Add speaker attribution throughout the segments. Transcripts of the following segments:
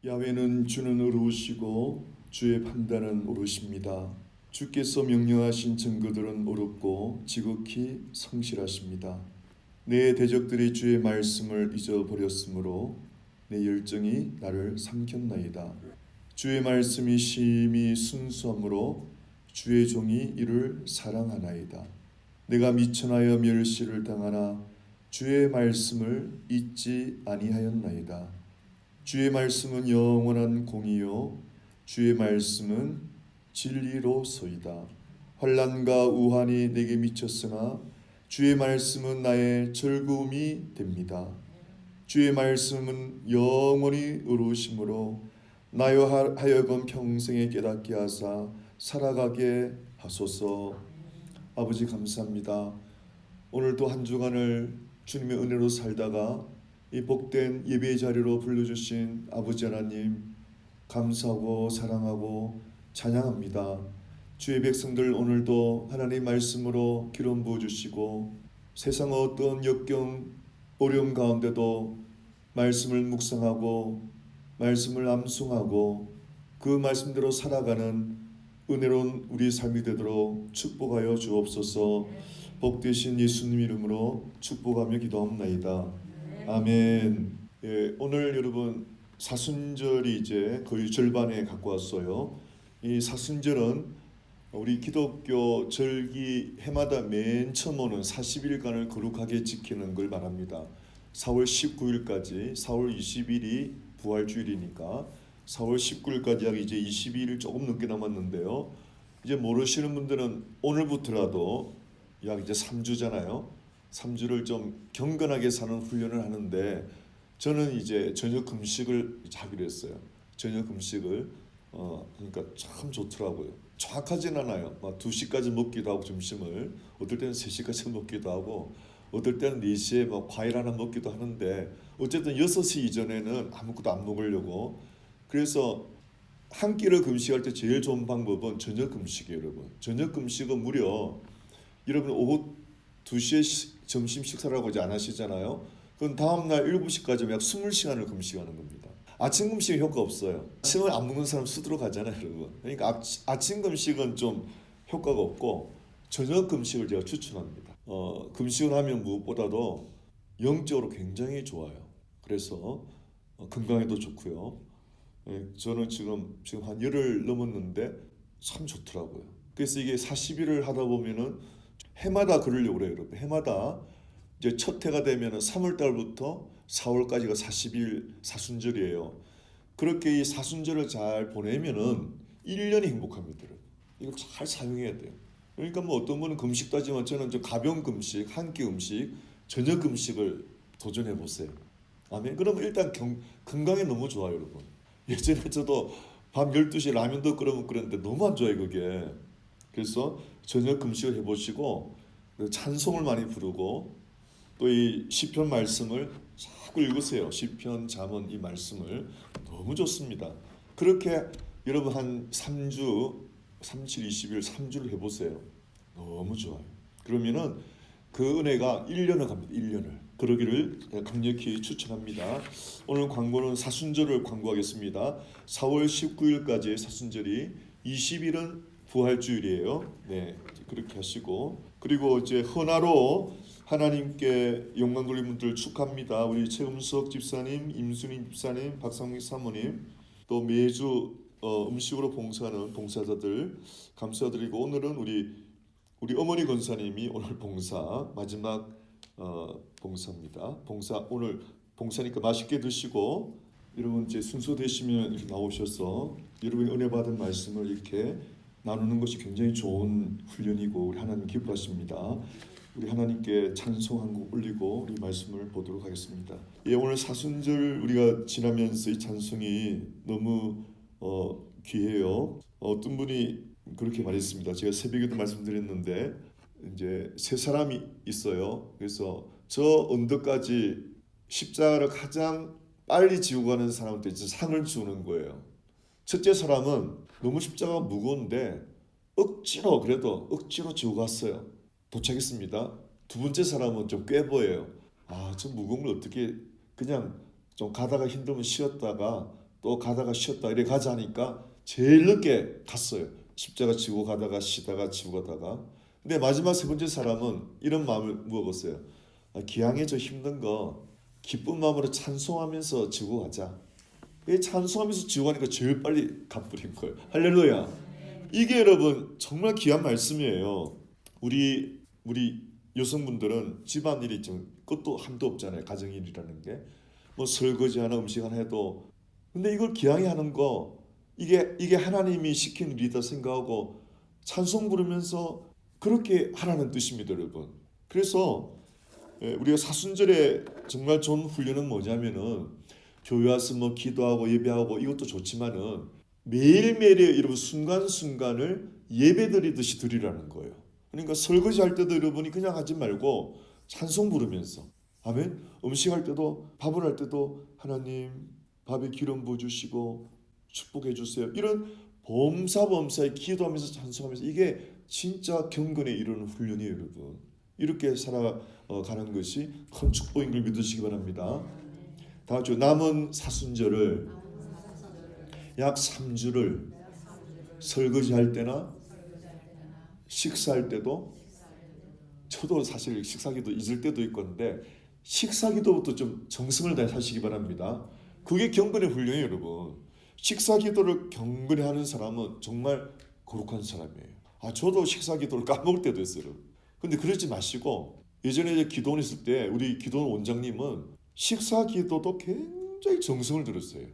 Speaker 1: 야훼는 주는 의로우시고 주의 판단은 옳으십니다. 주께서 명령하신 증거들은 옳고 지극히 성실하십니다. 내 대적들이 주의 말씀을 잊어버렸으므로 내 열정이 나를 삼켰나이다. 주의 말씀이 심히 순수하므로 주의 종이 이를 사랑하나이다. 내가 미천하여 멸시를 당하나 주의 말씀을 잊지 아니하였나이다. 주의 말씀은 영원한 공이요 주의 말씀은 진리로소이다. 환난과 우환이 내게 미쳤으나 주의 말씀은 나의 즐거움이 됩니다. 주의 말씀은 영원히 의로우심으로 나여 하여금 평생에 깨닫게 하사 살아가게 하소서. 아버지 감사합니다. 오늘도 한 주간을 주님의 은혜로 살다가 이 복된 예배의 자리로 불러주신 아버지 하나님 감사하고 사랑하고 찬양합니다. 주의 백성들 오늘도 하나님 말씀으로 기름 부어주시고 세상 어떤 역경 어려움 가운데도 말씀을 묵상하고 말씀을 암송하고 그 말씀대로 살아가는 은혜로운 우리 삶이 되도록 축복하여 주옵소서. 복되신 예수님 이름으로 축복하며 기도합나이다. 아멘. 예, 오늘 여러분 사순절이 이제 거의 절반에 갖고 왔어요. 이 사순절은 우리 기독교 절기 해마다 맨 처음 오는 40일간을 거룩하게 지키는 걸 말합니다. 4월 19일까지 4월 20일이 부활주일이니까 4월 19일까지 약 이제 22일 조금 넘게 남았는데요. 이제 모르시는 분들은 오늘부터라도 약 이제 3주잖아요. 3주를 좀 경건하게 사는 훈련을 하는데 저는 이제 저녁 금식을 하기로 했어요. 저녁 금식을 그러니까 참 좋더라고요. 정확하진 않아요. 막 2시까지 먹기도 하고 점심을 어떨 때는 3시까지 먹기도 하고 어떨 때는 4시에 막 과일 하나 먹기도 하는데 어쨌든 6시 이전에는 아무것도 안 먹으려고. 그래서 한 끼를 금식할 때 제일 좋은 방법은 저녁 금식이에요, 여러분. 저녁 금식은 무려 여러분 오후 2시에 점심 식사라고 이제 안 하시잖아요. 그럼 다음날 7시까지 약 20시간을 금식하는 겁니다. 아침 금식은 효과 없어요. 아침을 안 먹는 사람 수두로 가잖아요, 여러분. 그러니까 아침 금식은 좀 효과가 없고 저녁 금식을 제가 추천합니다. 금식을 하면 무엇보다도 영적으로 굉장히 좋아요. 그래서 건강에도 좋고요. 저는 지금 한 열흘 넘었는데 참 좋더라고요. 그래서 이게 40일을 하다 보면은 해마다 그러려고 그래요, 여러분. 해마다 이제 첫 해가 되면은 3월 달부터 4월까지가 40일 사순절이에요. 그렇게 이 사순절을 잘 보내면은 1년이 행복합니다. 이걸 잘 사용해야 돼요. 그러니까 뭐 어떤 분은 금식도 하지만 저는 좀 가벼운 금식, 한 끼 음식, 저녁 금식을 도전해 보세요. 아멘. 그러면 일단 건강에 너무 좋아요, 여러분. 예전에 저도 밤 12시에 라면도 끓여 먹고 그랬는데 너무 안 좋아요, 그게. 그래서 저녁 금식을 해보시고 찬송을 많이 부르고 또 이 시편 말씀을 자꾸 읽으세요. 시편, 잠언 이 말씀을 너무 좋습니다. 그렇게 여러분 한 3주, 37, 20일 3주를 해보세요. 너무 좋아요. 그러면은 그 은혜가 1년을 갑니다. 1년을. 그러기를 강력히 추천합니다. 오늘 광고는 사순절을 광고하겠습니다. 4월 19일까지 사순절이 20일은 부활주일이에요. 네, 그렇게 하시고 그리고 이제 헌화로 하나님께 영광 돌리는 분들 축하합니다. 우리 최금석 집사님, 임순희 집사님, 박상민 사모님 또 매주 음식으로 봉사하는 봉사자들 감사드리고 오늘은 우리 어머니 권사님이 오늘 봉사 마지막 봉사입니다. 봉사 오늘 봉사니까 맛있게 드시고 여러분 이제 순서 되시면 이렇게 나오셔서 여러분이 은혜 받은 말씀을 이렇게 나누는 것이 굉장히 좋은 훈련이고 우리 하나님 기뻐하십니다. 우리 하나님께 찬송 한 곡 올리고 우리 말씀을 보도록 하겠습니다. 예, 오늘 사순절 우리가 지나면서 이 찬송이 너무 귀해요. 어떤 분이 그렇게 말했습니다. 제가 새벽에도 말씀드렸는데 이제 세 사람이 있어요. 그래서 저 언덕까지 십자가를 가장 빨리 지고 가는 사람한테 상을 주는 거예요. 첫째 사람은 너무 십자가가 무거운데 그래도 억지로 지고 갔어요. 도착했습니다. 두 번째 사람은 좀 꾀보여요. 저 무거운 걸 어떻게 그냥 좀 가다가 힘들면 쉬었다가 또 가다가 쉬었다 이래 가자 하니까 제일 늦게 갔어요. 십자가 지고 가다가 쉬다가 지고 가다가. 근데 마지막 세 번째 사람은 이런 마음을 먹었어요. 기왕에 저 힘든 거 기쁜 마음으로 찬송하면서 지고 가자. 이 찬송하면서 지고 가니까 제일 빨리 가버린 거예요. 할렐루야. 이게 여러분 정말 귀한 말씀이에요. 우리 여성분들은 집안일이 좀 끝도 한도 없잖아요. 가정일이라는 게. 뭐 설거지 하나 음식 하나 해도 근데 이걸 기왕에 하는 거 이게 하나님이 시킨 일이다 생각하고 찬송 부르면서 그렇게 하라는 뜻입니다, 여러분. 그래서 우리가 사순절에 정말 좋은 훈련은 뭐냐면은 교회 와서 뭐 기도하고 예배하고 이것도 좋지만은 매일매일의 여러분 순간순간을 예배드리듯이 드리라는 거예요. 그러니까 설거지 할 때도 여러분이 그냥 하지 말고 찬송 부르면서 아멘. 음식할 때도 밥을 할 때도 하나님 밥에 기름 부어주시고 축복해 주세요. 이런 범사범사에 기도하면서 찬송하면서 이게 진짜 경건에 이르는 훈련이에요, 여러분. 이렇게 살아가는 것이 큰 축복인 걸 믿으시기 바랍니다. 다 같이 남은 사순절을 약 3주를 설거지할 때나 식사할 때도 저도 사실 식사기도 잊을 때도 있건데 식사기도부터 좀 정성을 다해 하시기 바랍니다. 그게 경건의 훈련이에요, 여러분. 식사기도를 경건히 하는 사람은 정말 거룩한 사람이에요. 저도 식사기도를 까먹을 때도 있어요. 근데 그러지 마시고 예전에 이제 기도원 있을 때 우리 기도원 원장님은 식사기도도 굉장히 정성을 들였어요.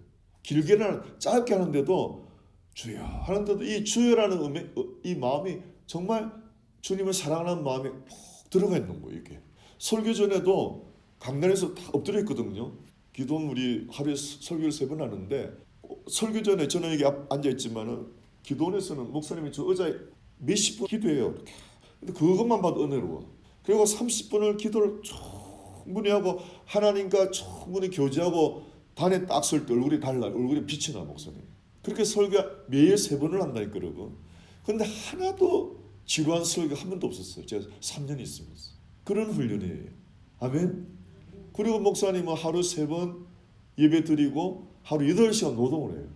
Speaker 1: 길게는 짧게 하는데도 주여 하는데도 이 주여라는 이 마음이 정말 주님을 사랑하는 마음에 푹 들어가 있는 거예요. 이게 설교 전에도 강단에서 다 엎드려 있거든요. 기도는 우리 하루에 설교를 3번 하는데 설교 전에 저는 여기 앉아 있지만은 기도원에서는 목사님이 저 의자에 몇십 분 기도해요. 이렇게. 근데 그것만 봐도 은혜로워. 그리고 30분을 기도를 충분히 하고 하나님과 충분히 교제하고 단에 딱 설 때 얼굴이 달라요. 얼굴이 빛이 나 목사님. 그렇게 설교 매일 3번을 한다니까 여러분. 근데 하나도 지루한 설교 한 번도 없었어요. 제가 3년 있으면서. 그런 훈련이에요. 아멘. 그리고 목사님은 하루 3번 예배 드리고 하루 8시간 노동을 해요.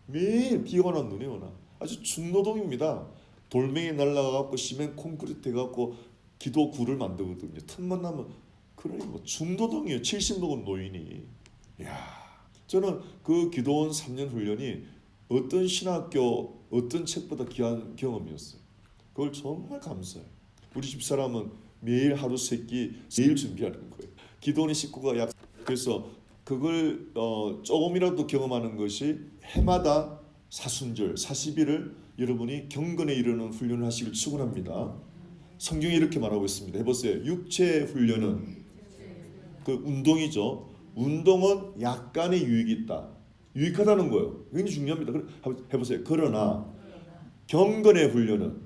Speaker 1: 매일 비가 오나 눈이 오나. 아주 중노동입니다. 돌멩이 날라가갖고 시멘 콘크리트 해갖고 기도구를 만들거든요. 틈만 나면 그러니 뭐 중노동이에요. 70 먹은 노인이. 이야, 저는 그 기도원 3년 훈련이 어떤 신학교 어떤 책보다 귀한 경험이었어요. 그걸 정말 감사해요. 우리 집사람은 매일 하루 3끼 매일 준비하는 거예요. 기도원의 식구가 약 그래서 그걸 조금이라도 경험하는 것이 해마다 사순절 40일을 여러분이 경건에 이르는 훈련을 하시길 축원합니다. 성경이 이렇게 말하고 있습니다. 해보세요. 육체 훈련은 그 운동이죠. 운동은 약간의 유익이 있다. 유익하다는 거예요. 굉장히 중요합니다. 해보세요. 그러나 경건의 훈련은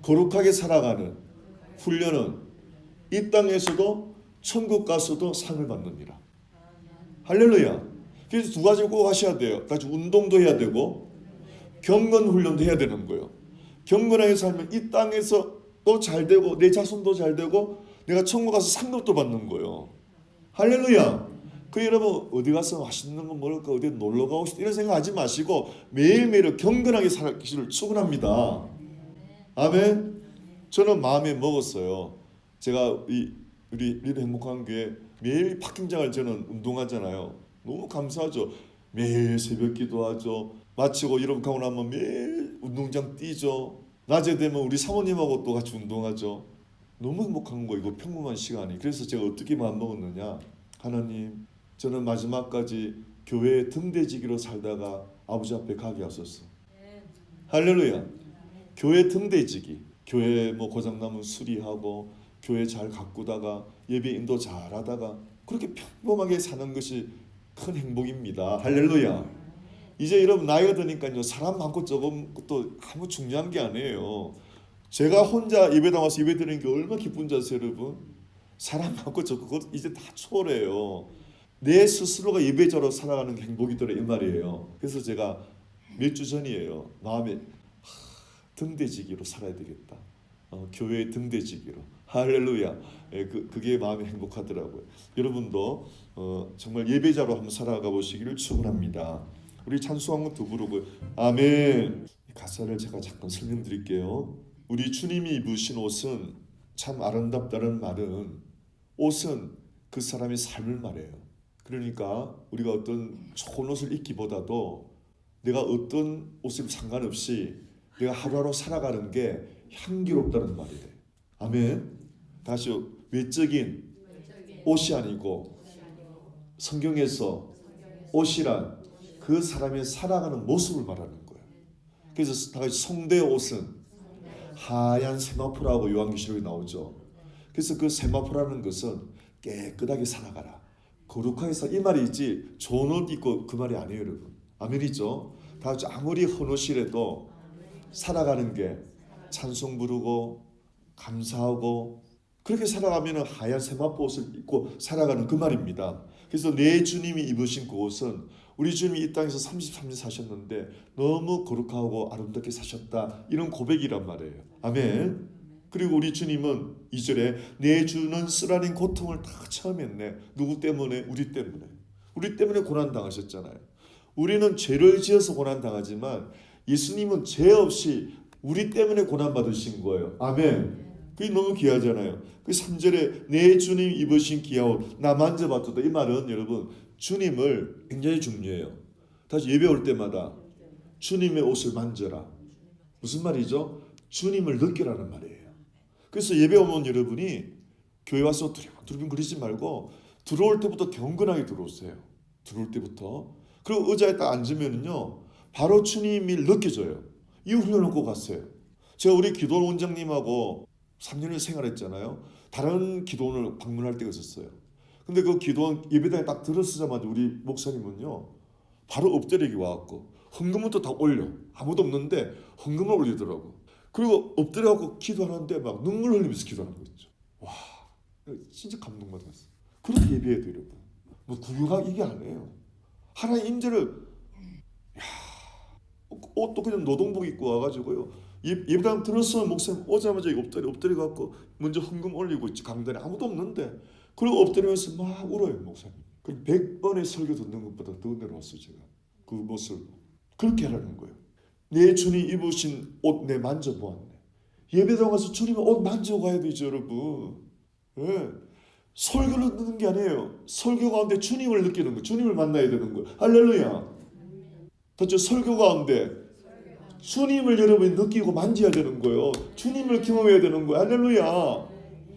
Speaker 1: 거룩하게 살아가는 훈련은 이 땅에서도 천국 가서도 상을 받느니라. 할렐루야. 그래서 2가지 꼭 하셔야 돼요. 같이 운동도 해야 되고 경건 훈련도 해야 되는 거예요. 경건하게 살면 이 땅에서 또 잘 되고 내 자손도 잘 되고 내가 천국 가서 상급도 받는 거예요. 할렐루야. 그 여러분 어디 가서 맛있는 거 먹을까 어디 놀러 가고 싶다 이런 생각하지 마시고 매일매일 경건하게 살기를 축원합니다. 아멘. 저는 마음에 먹었어요. 제가 우리 리더 행복한 교회 매일 파킹장을 저는 운동하잖아요. 너무 감사하죠. 매일 새벽 기도하죠. 마치고 이렇게 하고 나면 매일 운동장 뛰죠. 낮에 되면 우리 사모님하고 또 같이 운동하죠. 너무 행복한 거 이거 평범한 시간이. 그래서 제가 어떻게 마음 먹었느냐. 하나님 저는 마지막까지 교회의 등대지기로 살다가 아버지 앞에 가게 하소서. 할렐루야. 교회 등대지기. 교회 뭐 고장나면 수리하고 교회 잘 가꾸다가 예배 인도 잘하다가 그렇게 평범하게 사는 것이 큰 행복입니다. 할렐루야. 이제 여러분 나이가 드니까요 사람 많고 적은 것도 아무 중요한 게 아니에요. 제가 혼자 예배 나와서 예배 드리는 게 얼마나 기쁜 줄 아세요, 여러분? 사람 많고 적고 그것 이제 다 초월해요. 내 스스로가 예배자로 살아가는 게 행복이더라 이 말이에요. 그래서 제가 몇 주 전이에요. 마음에 등대지기로 살아야 되겠다. 교회의 등대지기로. 할렐루야. 그게 마음이 행복하더라고요. 여러분도 정말 예배자로 한번 살아가 보시기를 축원합니다. 우리 찬송 한번 더 부르고 아멘. 가사를 제가 잠깐 설명드릴게요. 우리 주님이 입으신 옷은 참 아름답다는 말은 옷은 그 사람의 삶을 말해요. 그러니까 우리가 어떤 좋은 옷을 입기보다도 내가 어떤 옷을 상관없이 내가 하루하루 살아가는 게 향기롭다는 말이에요. 아멘. 다시 외적인 옷이 아니고 성경에서 옷이란 그 사람의 살아가는 모습을 말하는 거예요. 그래서 다 같이 성대의 옷은 하얀 세마포라고 요한계시록에 나오죠. 그래서 그 세마포라는 것은 깨끗하게 살아가라, 거룩하게 살아, 이 말이 있지 좋은 옷 입고 그 말이 아니에요, 여러분. 아멘이죠. 다 같이 아무리 헌옷이라도 살아가는 게 찬송 부르고 감사하고 그렇게 살아가면 하얀 세마포 옷을 입고 살아가는 그 말입니다. 그래서 내 주님이 입으신 그 옷은 우리 주님이 이 땅에서 33년 사셨는데 너무 거룩하고 아름답게 사셨다, 이런 고백이란 말이에요. 아멘. 그리고 우리 주님은 2절에 내 주는 쓰라린 고통을 다 체험했네. 누구 때문에? 우리 때문에. 우리 때문에 고난당하셨잖아요. 우리는 죄를 지어서 고난당하지만 예수님은 죄 없이 우리 때문에 고난받으신 거예요. 아멘. 그게 너무 귀하잖아요. 그 3절에 내 주님 입으신 귀한 옷 나 만져봤다, 이 말은 여러분 주님을 굉장히 중요해요. 다시 예배 올 때마다 주님의 옷을 만져라. 무슨 말이죠? 주님을 느끼라는 말이에요. 그래서 예배 오면 여러분이 교회 와서 두리번 그러지 말고 들어올 때부터 경건하게 들어오세요. 들어올 때부터. 그리고 의자에 딱 앉으면요 바로 주님이 느껴져요. 이 훈련을 꼭 갔어요. 제가 우리 기도원 원장님하고 3년을 생활했잖아요. 다른 기도원을 방문할 때가 있었어요. 근데 그 기도원 예배당에 딱 들어서자마자 우리 목사님은요 바로 엎드리기 와갖고 헌금부터 다 올려. 아무도 없는데 헌금을 올리더라고. 그리고 엎드려갖고 기도하는데 막 눈물 흘리면서 기도하는 거 있죠. 와, 진짜 감동받았어요. 그렇게 예배해야 돼요, 여러분. 뭐 구경하기 이게 아니에요. 하나님 임재를, 옷도 그냥 노동복 입고 와가지고요. 예배당 들어서 목사님 오자마자 엎드려갖고 먼저 헌금 올리고 있지. 강단에 아무도 없는데. 그리고 엎드리면서 막 울어요, 목사님. 그럼 100번의 설교 듣는 것보다 더 내려왔어요, 제가. 그 모습을. 그렇게 하라는 거예요. 내 주님 입으신 옷 내 만져보았네. 예배당 가서 주님의 옷 만져가야 되죠, 여러분. 예. 설교를 듣는 게 아니에요. 설교 가운데 주님을 느끼는 거예요. 주님을 만나야 되는 거예요. 할렐루야. 그렇죠? 설교 가운데 주님을 여러분이 느끼고 만져야 되는 거예요. 주님을 경험해야 되는 거예요. 할렐루야.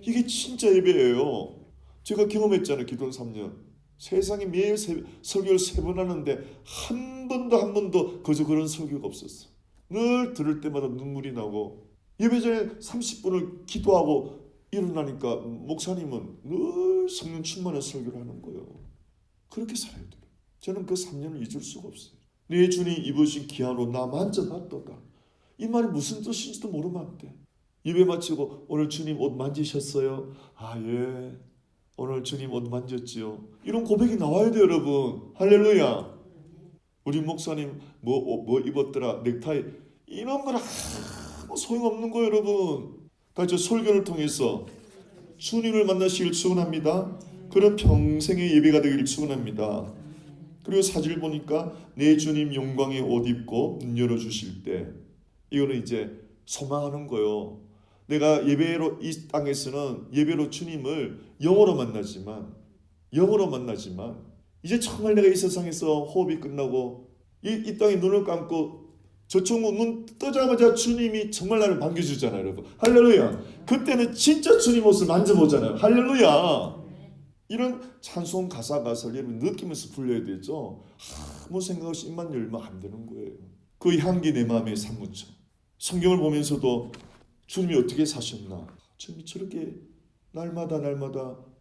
Speaker 1: 이게 진짜 예배예요. 제가 경험했잖아요. 기도원 3년. 세상에 매일 설교를 3번 하는데 한 번도 그저 그런 설교가 없었어. 늘 들을 때마다 눈물이 나고 예배 전에 30분을 기도하고 일어나니까 목사님은 늘 성령 충만한 설교를 하는 거예요. 그렇게 살아야 돼요. 저는 그 3년을 잊을 수가 없어요. 내 주님 입으신 귀한 옷 나 만져봤도다. 이 말이 무슨 뜻인지도 모르면 안 돼. 예배 마치고 오늘 주님 옷 만지셨어요? 아 예. 오늘 주님 옷 만졌지요. 이런 고백이 나와야 돼요, 여러분. 할렐루야. 우리 목사님 뭐 입었더라, 넥타이, 이런 건 아무 소용없는 거예요, 여러분. 다시 설교를 통해서 주님을 만나시길 축원합니다. 그런 평생의 예배가 되기를 축원합니다. 그리고 사진을 보니까 내 주님 영광의 옷 입고 눈 열어주실 때, 이거는 이제 소망하는 거예요. 내가 예배로 이 땅에서는 예배로 주님을 영으로 만나지만 이제 정말 내가 이 세상에서 호흡이 끝나고 이 땅에 눈을 감고 저쪽 눈 뜨자마자 주님이 정말 나를 반겨주잖아요, 여러분. 할렐루야. 그때는 진짜 주님 옷을 만져보잖아요. 할렐루야. 이런 찬송 가사를 여러분 느끼면서 불려야 되죠. 아무 생각 없이 입만 열면 안 되는 거예요. 그 향기 내 마음에 사무쳐. 성경을 보면서도 주님이 어떻게 사셨나? 주님이 저렇게 날마다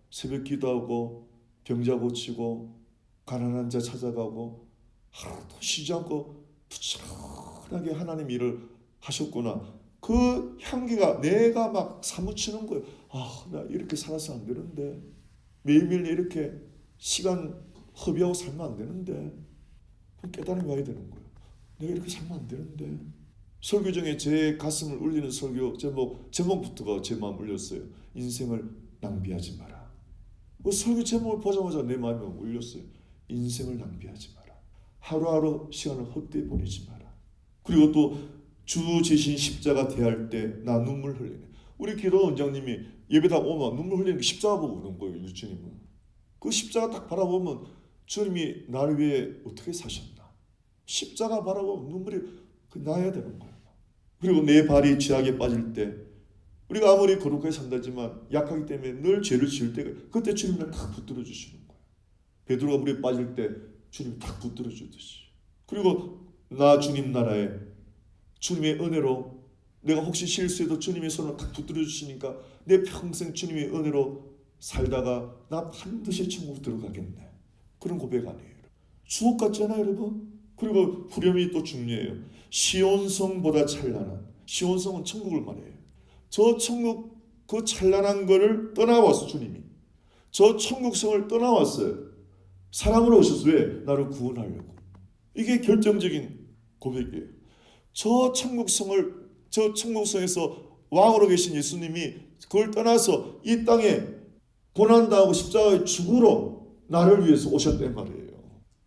Speaker 1: 새벽 기도하고 병자 고치고 가난한 자 찾아가고 하루도 쉬지 않고 부지런하게 하나님 일을 하셨구나. 그 향기가 내가 막 사무치는 거예요. 아, 나 이렇게 살아서 안 되는데. 매일매일 이렇게 시간 허비하고 살면 안 되는데. 깨달음이 와야 되는 거예요. 내가 이렇게 살면 안 되는데. 설교 중에 제 가슴을 울리는 설교 제목부터가 제 마음 울렸어요. 인생을 낭비하지 마라. 그 설교 제목을 보자마자 내 마음이 울렸어요. 인생을 낭비하지 마라. 하루하루 시간을 헛되이 보내지 마라. 그리고 또 주 제신 십자가 대할 때 나 눈물 흘리네. 우리 기도 원장님이 예배당 오면 눈물 흘리는 게 십자가 보고 그런 거예요. 유주님은 그 십자가 딱 바라보면 주님이 나를 위해 어떻게 사셨나, 십자가 바라보면 눈물이 나야 되는 거예요. 그리고 내 발이 죄악에 빠질 때 우리가 아무리 거룩하게 산다지만 약하기 때문에 늘 죄를 지을 때 그때 주님이 날 탁 붙들어 주시는 거예요. 베드로가 물에 빠질 때 주님이 탁 붙들어 주듯이. 그리고 나 주님 나라에 주님의 은혜로 내가 혹시 실수해도 주님의 손을 탁 붙들어 주시니까 내 평생 주님의 은혜로 살다가 나 반드시 천국 들어가겠네. 그런 고백 아니에요. 주옥 같잖아요, 여러분. 그리고 후렴이 또 중요해요. 시온성보다 찬란한, 시온성은 천국을 말해요. 저 천국 그 찬란한 거를 떠나왔어. 주님이 저 천국성을 떠나왔어요. 사람으로 오셨어요. 왜? 나를 구원하려고. 이게 결정적인 고백이에요. 저 천국성에서 왕으로 계신 예수님이 그걸 떠나서 이 땅에 고난당하고 십자가에 죽으러 나를 위해서 오셨단 말이에요.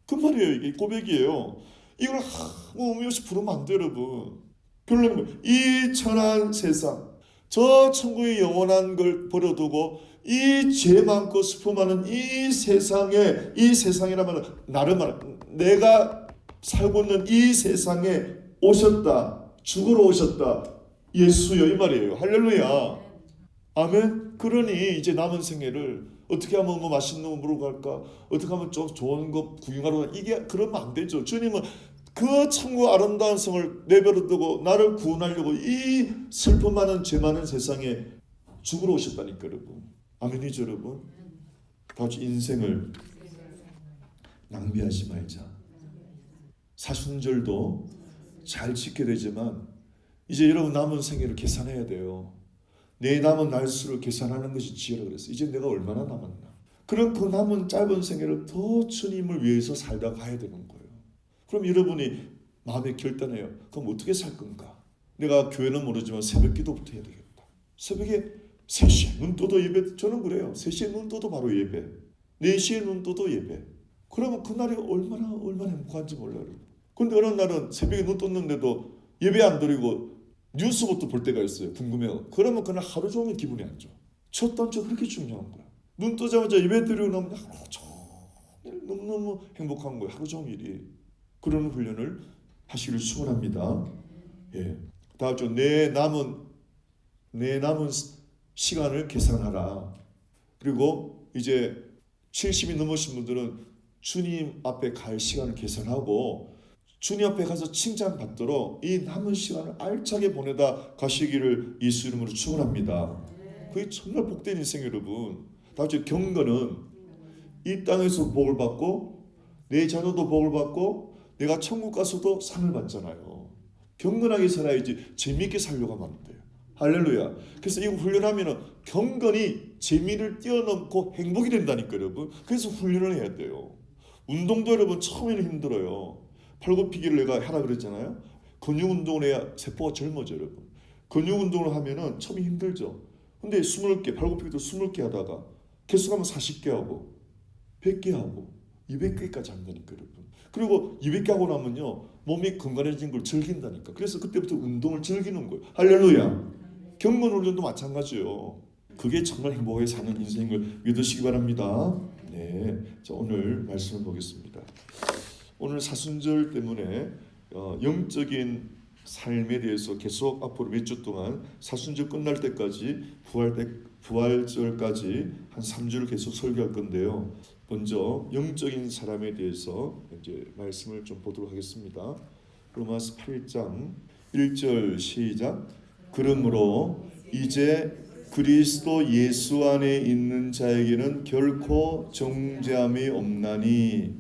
Speaker 1: 그 말이에요. 이게 고백이에요. 이걸 아무 의미 없이 부르면 안 돼요, 여러분. 결론은 이 천한 세상, 저 천국의 영원한 걸 버려두고 이 죄 많고 슬픔 많은 이 세상이라면 나를 말하는, 내가 살고 있는 이 세상에 오셨다, 죽으러 오셨다 예수여, 이 말이에요. 할렐루야, 아멘. 그러니 이제 남은 생애를 어떻게 하면 뭐 맛있는 거 먹으러 갈까, 어떻게 하면 좀 좋은 거 구경하러 갈까, 이게 그러면 안 되죠. 주님은 그 천국 아름다운 성을 내버려 두고 나를 구원하려고 이 슬픔 많은 죄 많은 세상에 죽으러 오셨다니까, 여러분. 아멘이죠, 여러분. 다같이 인생을 낭비하지 말자. 사순절도 잘 지켜야 되지만 이제 여러분 남은 생애를 계산해야 돼요. 내 남은 날수를 계산하는 것이 지혜라 그랬어요. 이제 내가 얼마나 남았나. 그럼 그 남은 짧은 생애를 더 주님을 위해서 살다 가야 되는 거예요. 그럼 여러분이 마음에 결단해요. 그럼 어떻게 살 건가? 내가 교회는 모르지만 새벽 기도부터 해야 되겠다. 새벽에 3시에 눈 떠도 예배. 저는 그래요. 3시에 눈 떠도 바로 예배, 4시에 눈 떠도 예배. 그러면 그날이 얼마나 행복한지 몰라요. 근데 어느 날은 새벽에 눈 떴는데도 예배 안 드리고 뉴스부터 볼 때가 있어요. 궁금해요. 그러면 그날 하루 종일 기분이 안 좋아. 첫 단추 그렇게 중요한 거야. 눈 뜨자마자 예배 드리고 나면 하루 종일 너무너무 행복한 거예요. 하루 종일이. 그런 훈련을 하시기를 축원합니다. 예. 다음 주 내 남은 시간을 계산하라. 그리고 이제 70이 넘으신 분들은 주님 앞에 갈 시간을 계산하고 주님 앞에 가서 칭찬받도록 이 남은 시간을 알차게 보내다 가시기를 예수 이름으로 축원합니다. 그게 정말 복된 인생, 여러분. 다같이 경건은 이 땅에서 복을 받고 내 자녀도 복을 받고 내가 천국 가서도 상을 받잖아요. 경건하게 살아야지 재미있게 살려고 하면 안 돼요. 할렐루야. 그래서 이거 훈련하면 경건이 재미를 뛰어넘고 행복이 된다니까, 여러분. 그래서 훈련을 해야 돼요. 운동도 여러분 처음에는 힘들어요. 팔굽히기를 내가 하라 그랬잖아요. 근육 운동을 해야 세포가 젊어져, 여러분. 근육 운동을 하면은 처음에 힘들죠. 근데 20개, 팔굽히기도 20개 하다가 개수하면 40개 하고 100개 하고 200개까지 한다니까, 여러분. 그리고 200개 하고 나면요 몸이 건강해진 걸 즐긴다니까. 그래서 그때부터 운동을 즐기는 거예요. 할렐루야. 경건 훈련도 마찬가지예요. 그게 정말 행복하게 사는 인생을 믿으시기 바랍니다. 네, 자 오늘 말씀을 보겠습니다. 오늘 사순절 때문에 영적인 삶에 대해서 계속 앞으로 몇 주 동안 사순절 끝날 때까지 부활절까지 한 3주를 계속 설교할 건데요. 먼저 영적인 사람에 대해서 이제 말씀을 좀 보도록 하겠습니다. 로마서 8장 1절 시작. 그러므로 이제 그리스도 예수 안에 있는 자에게는 결코 정죄함이 없나니.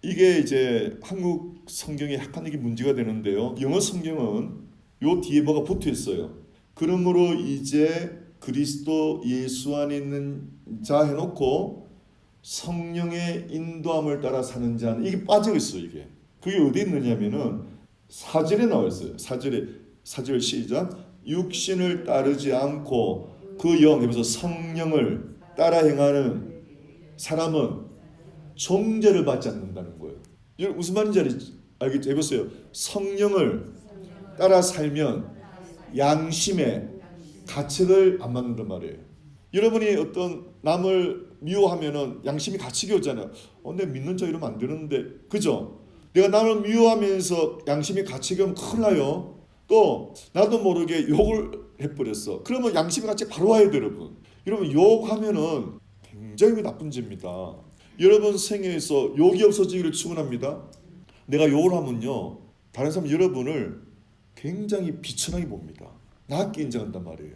Speaker 1: 이게 이제 한국 성경에 약간 이게 문제가 되는데요. 영어 성경은 요 뒤에 뭐가 붙어 있어요. 그러므로 이제 그리스도 예수 안에 있는 자 해놓고 성령의 인도함을 따라 사는 자는 이게 빠져 있어요. 이게 그게 어디 있느냐면은 4절에 나와 있어요. 4절 시작. 육신을 따르지 않고 그 영, 여기서 성령을 따라 행하는 사람은 정죄를 받지 않는다는 거예요. 여러분 무슨 말인지 알겠죠? 해보세요. 성령을 따라 살면 양심의 가책을 안 받는단 말이에요. 여러분이 어떤 남을 미워하면은 양심이 가책이 오잖아요. 내가 믿는 자 이러면 안 되는데, 그죠? 내가 남을 미워하면서 양심이 가책이 오면 큰일 나요. 또 나도 모르게 욕을 해버렸어. 그러면 양심이 가책 바로 와야 돼요, 여러분. 여러분 욕하면은 굉장히 나쁜 죄입니다. 여러분 생애에서 욕이 없어지기를 축원합니다. 내가 욕을 하면요, 다른 사람 여러분을 굉장히 비천하게 봅니다. 낮게 인정한단 말이에요.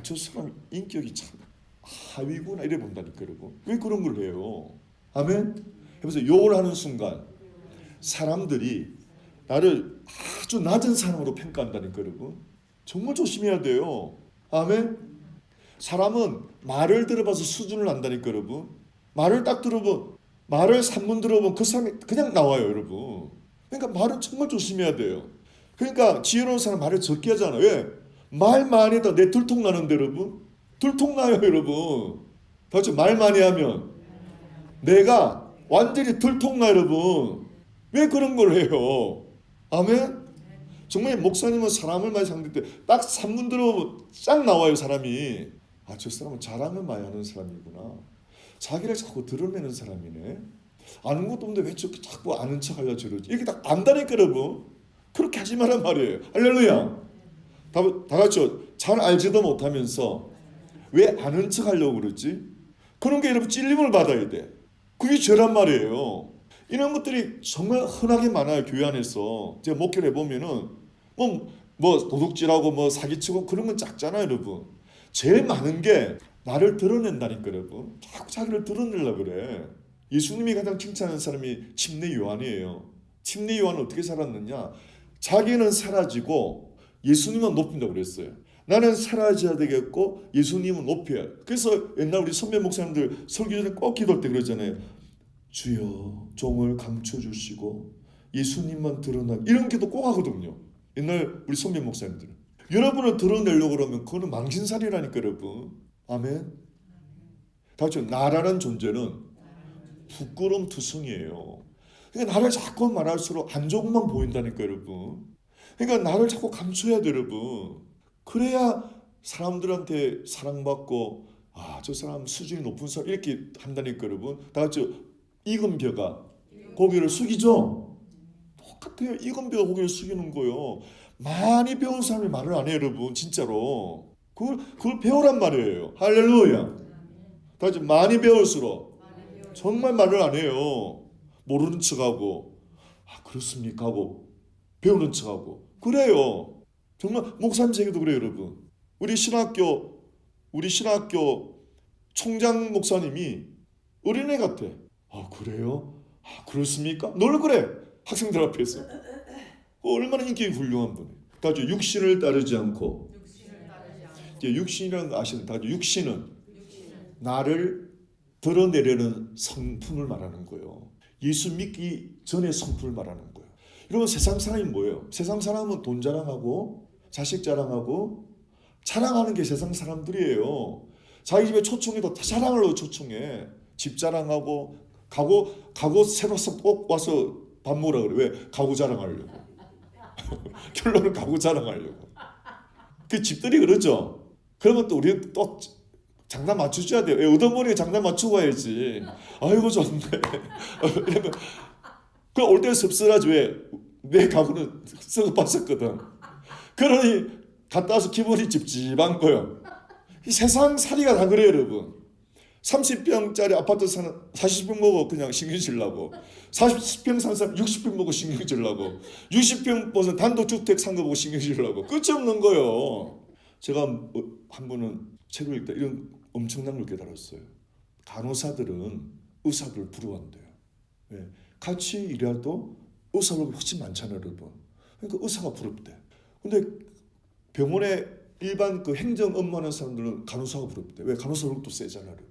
Speaker 1: 저 사람 인격이 참 하위구나 이래 본다니까. 여러분 왜 그런 걸 해요? 아멘. 해보세요. 욕을 하는 순간 사람들이 나를 아주 낮은 사람으로 평가한다니까. 여러분 정말 조심해야 돼요. 아멘. 사람은 말을 들어봐서 수준을 안다니까. 여러분 말을 딱 들어보면, 말을 3분 들어보면 그 사람이 그냥 나와요. 여러분 그러니까 말은 정말 조심해야 돼요. 그러니까 지혜로운 사람 말을 적게 하잖아요. 왜? 말 많이 해도 내 들통 나는데. 여러분 들통 나요. 여러분 다시 말 많이 하면 내가 완전히 들통 나. 여러분 왜 그런 걸 해요? 아멘. 정말 목사님은 사람을 많이 상대할 때 딱 3분 들어보면 쫙 나와요. 사람이 저 사람은 자랑을 많이 하는 사람이구나, 자기를 자꾸 드러내는 사람이네, 아는 것도 없는데 왜 저렇게 자꾸 아는 척 하려고 저러지, 이렇게 딱 안다니까. 여러분 그렇게 하지 말란 말이에요. 할렐루야. 다 같이 잘 알지도 못하면서 왜 아는 척 하려고 그러지? 그런 게 여러분 찔림을 받아야 돼. 그게 죄란 말이에요. 이런 것들이 정말 흔하게 많아요. 교회 안에서 제가 목회를 해보면은 뭐 도둑질하고 뭐 사기치고 그런 건 작잖아요. 여러분 제일 많은 게 나를 드러낸다니까. 여러분 자꾸 자기를 드러내려고 그래. 예수님이 가장 칭찬하는 사람이 침례 요한이에요. 침례 요한은 어떻게 살았느냐, 자기는 사라지고 예수님은 높인다고 그랬어요. 나는 사라져야 되겠고 예수님은 높여야 해. 그래서 옛날 우리 선배 목사님들 설교 전에 꼭 기도할 때 그러잖아요. 주여 종을 감춰주시고 예수님만 드러나게, 이런 기도 꼭 하거든요. 옛날 우리 선배 목사님들은. 여러분을 드러내려고 그러면 그거는 망신살이라니까. 여러분 아멘. 다시 나라는 존재는 부끄럼투성이에요. 그러니까 나를 자꾸 말할수록 안 좋은 것만 보인다니까. 여러분 그러니까 나를 자꾸 감춰야 돼. 여러분 그래야 사람들한테 사랑받고 저 사람 수준이 높은 사람 이렇게 한다니까. 여러분 다 같이 익은 벼가 고개를 숙이죠. 똑같아요. 익은 벼가 고개를 숙이는 거요. 많이 배운 사람이 말을 안 해요. 여러분 진짜로 그걸 배우란 말이에요. 할렐루야. 다 같이 많이 배울수록 정말 말을 안 해요. 모르는 척하고 그렇습니까 하고 배우는 척하고 그래요. 정말 목사님 세계도 그래요. 여러분 우리 신학교 총장 목사님이 어린애 같아. 그래요? 그렇습니까? 늘 그래. 학생들 앞에서 얼마나 인격이 훌륭한 분이에요. 다죠. 육신을 따르지 않고. 육신이라는 거 아시는 다죠. 육신은 나를 드러내려는 성품을 말하는 거예요. 예수 믿기 전에 성품을 말하는 거예요. 여러분 세상 사람이 뭐예요? 세상 사람은 돈 자랑하고 자식 자랑하고 자랑하는 게 세상 사람들이에요. 자기 집에 초청해도 다 자랑하려고 초청해. 집 자랑하고 가구 새로 꼭 와서 밥 먹으라 그래. 왜? 가구 자랑하려고. 결론은 가구 자랑하려고. 그 집들이 그러죠. 그러면 또 우리 또 장난 맞춰줘야 돼요. 얻어머니에 장난 맞추고 와야지. 아이고 좋네. 이러면 그 올 때는 씁쓸하지. 왜? 내 가구는 썩어 빠졌거든. 그러니 갔다 와서 기분이 찝찝한 거예요. 이 세상 살이가 다 그래요. 여러분 30평짜리 아파트 사는 40평 먹어 그냥 신경 쓰려고, 40평 사는 사람 60평 먹고 신경 쓰려고, 60평 무슨 단독주택 산 거 보고 신경 쓰려고 끝이 없는 거예요. 제가 한 번은 책을 읽다 이런 엄청난 걸 깨달았어요. 간호사들은 의사들 부러워한대요. 네. 같이 일해도 의사가 훨씬 많잖아요. 여러분 그러니까 의사가 부럽대. 근데 병원에 일반 그 행정 업무하는 사람들은 간호사가 부럽대. 왜? 간호사 월급도 세잖아요. 여러분.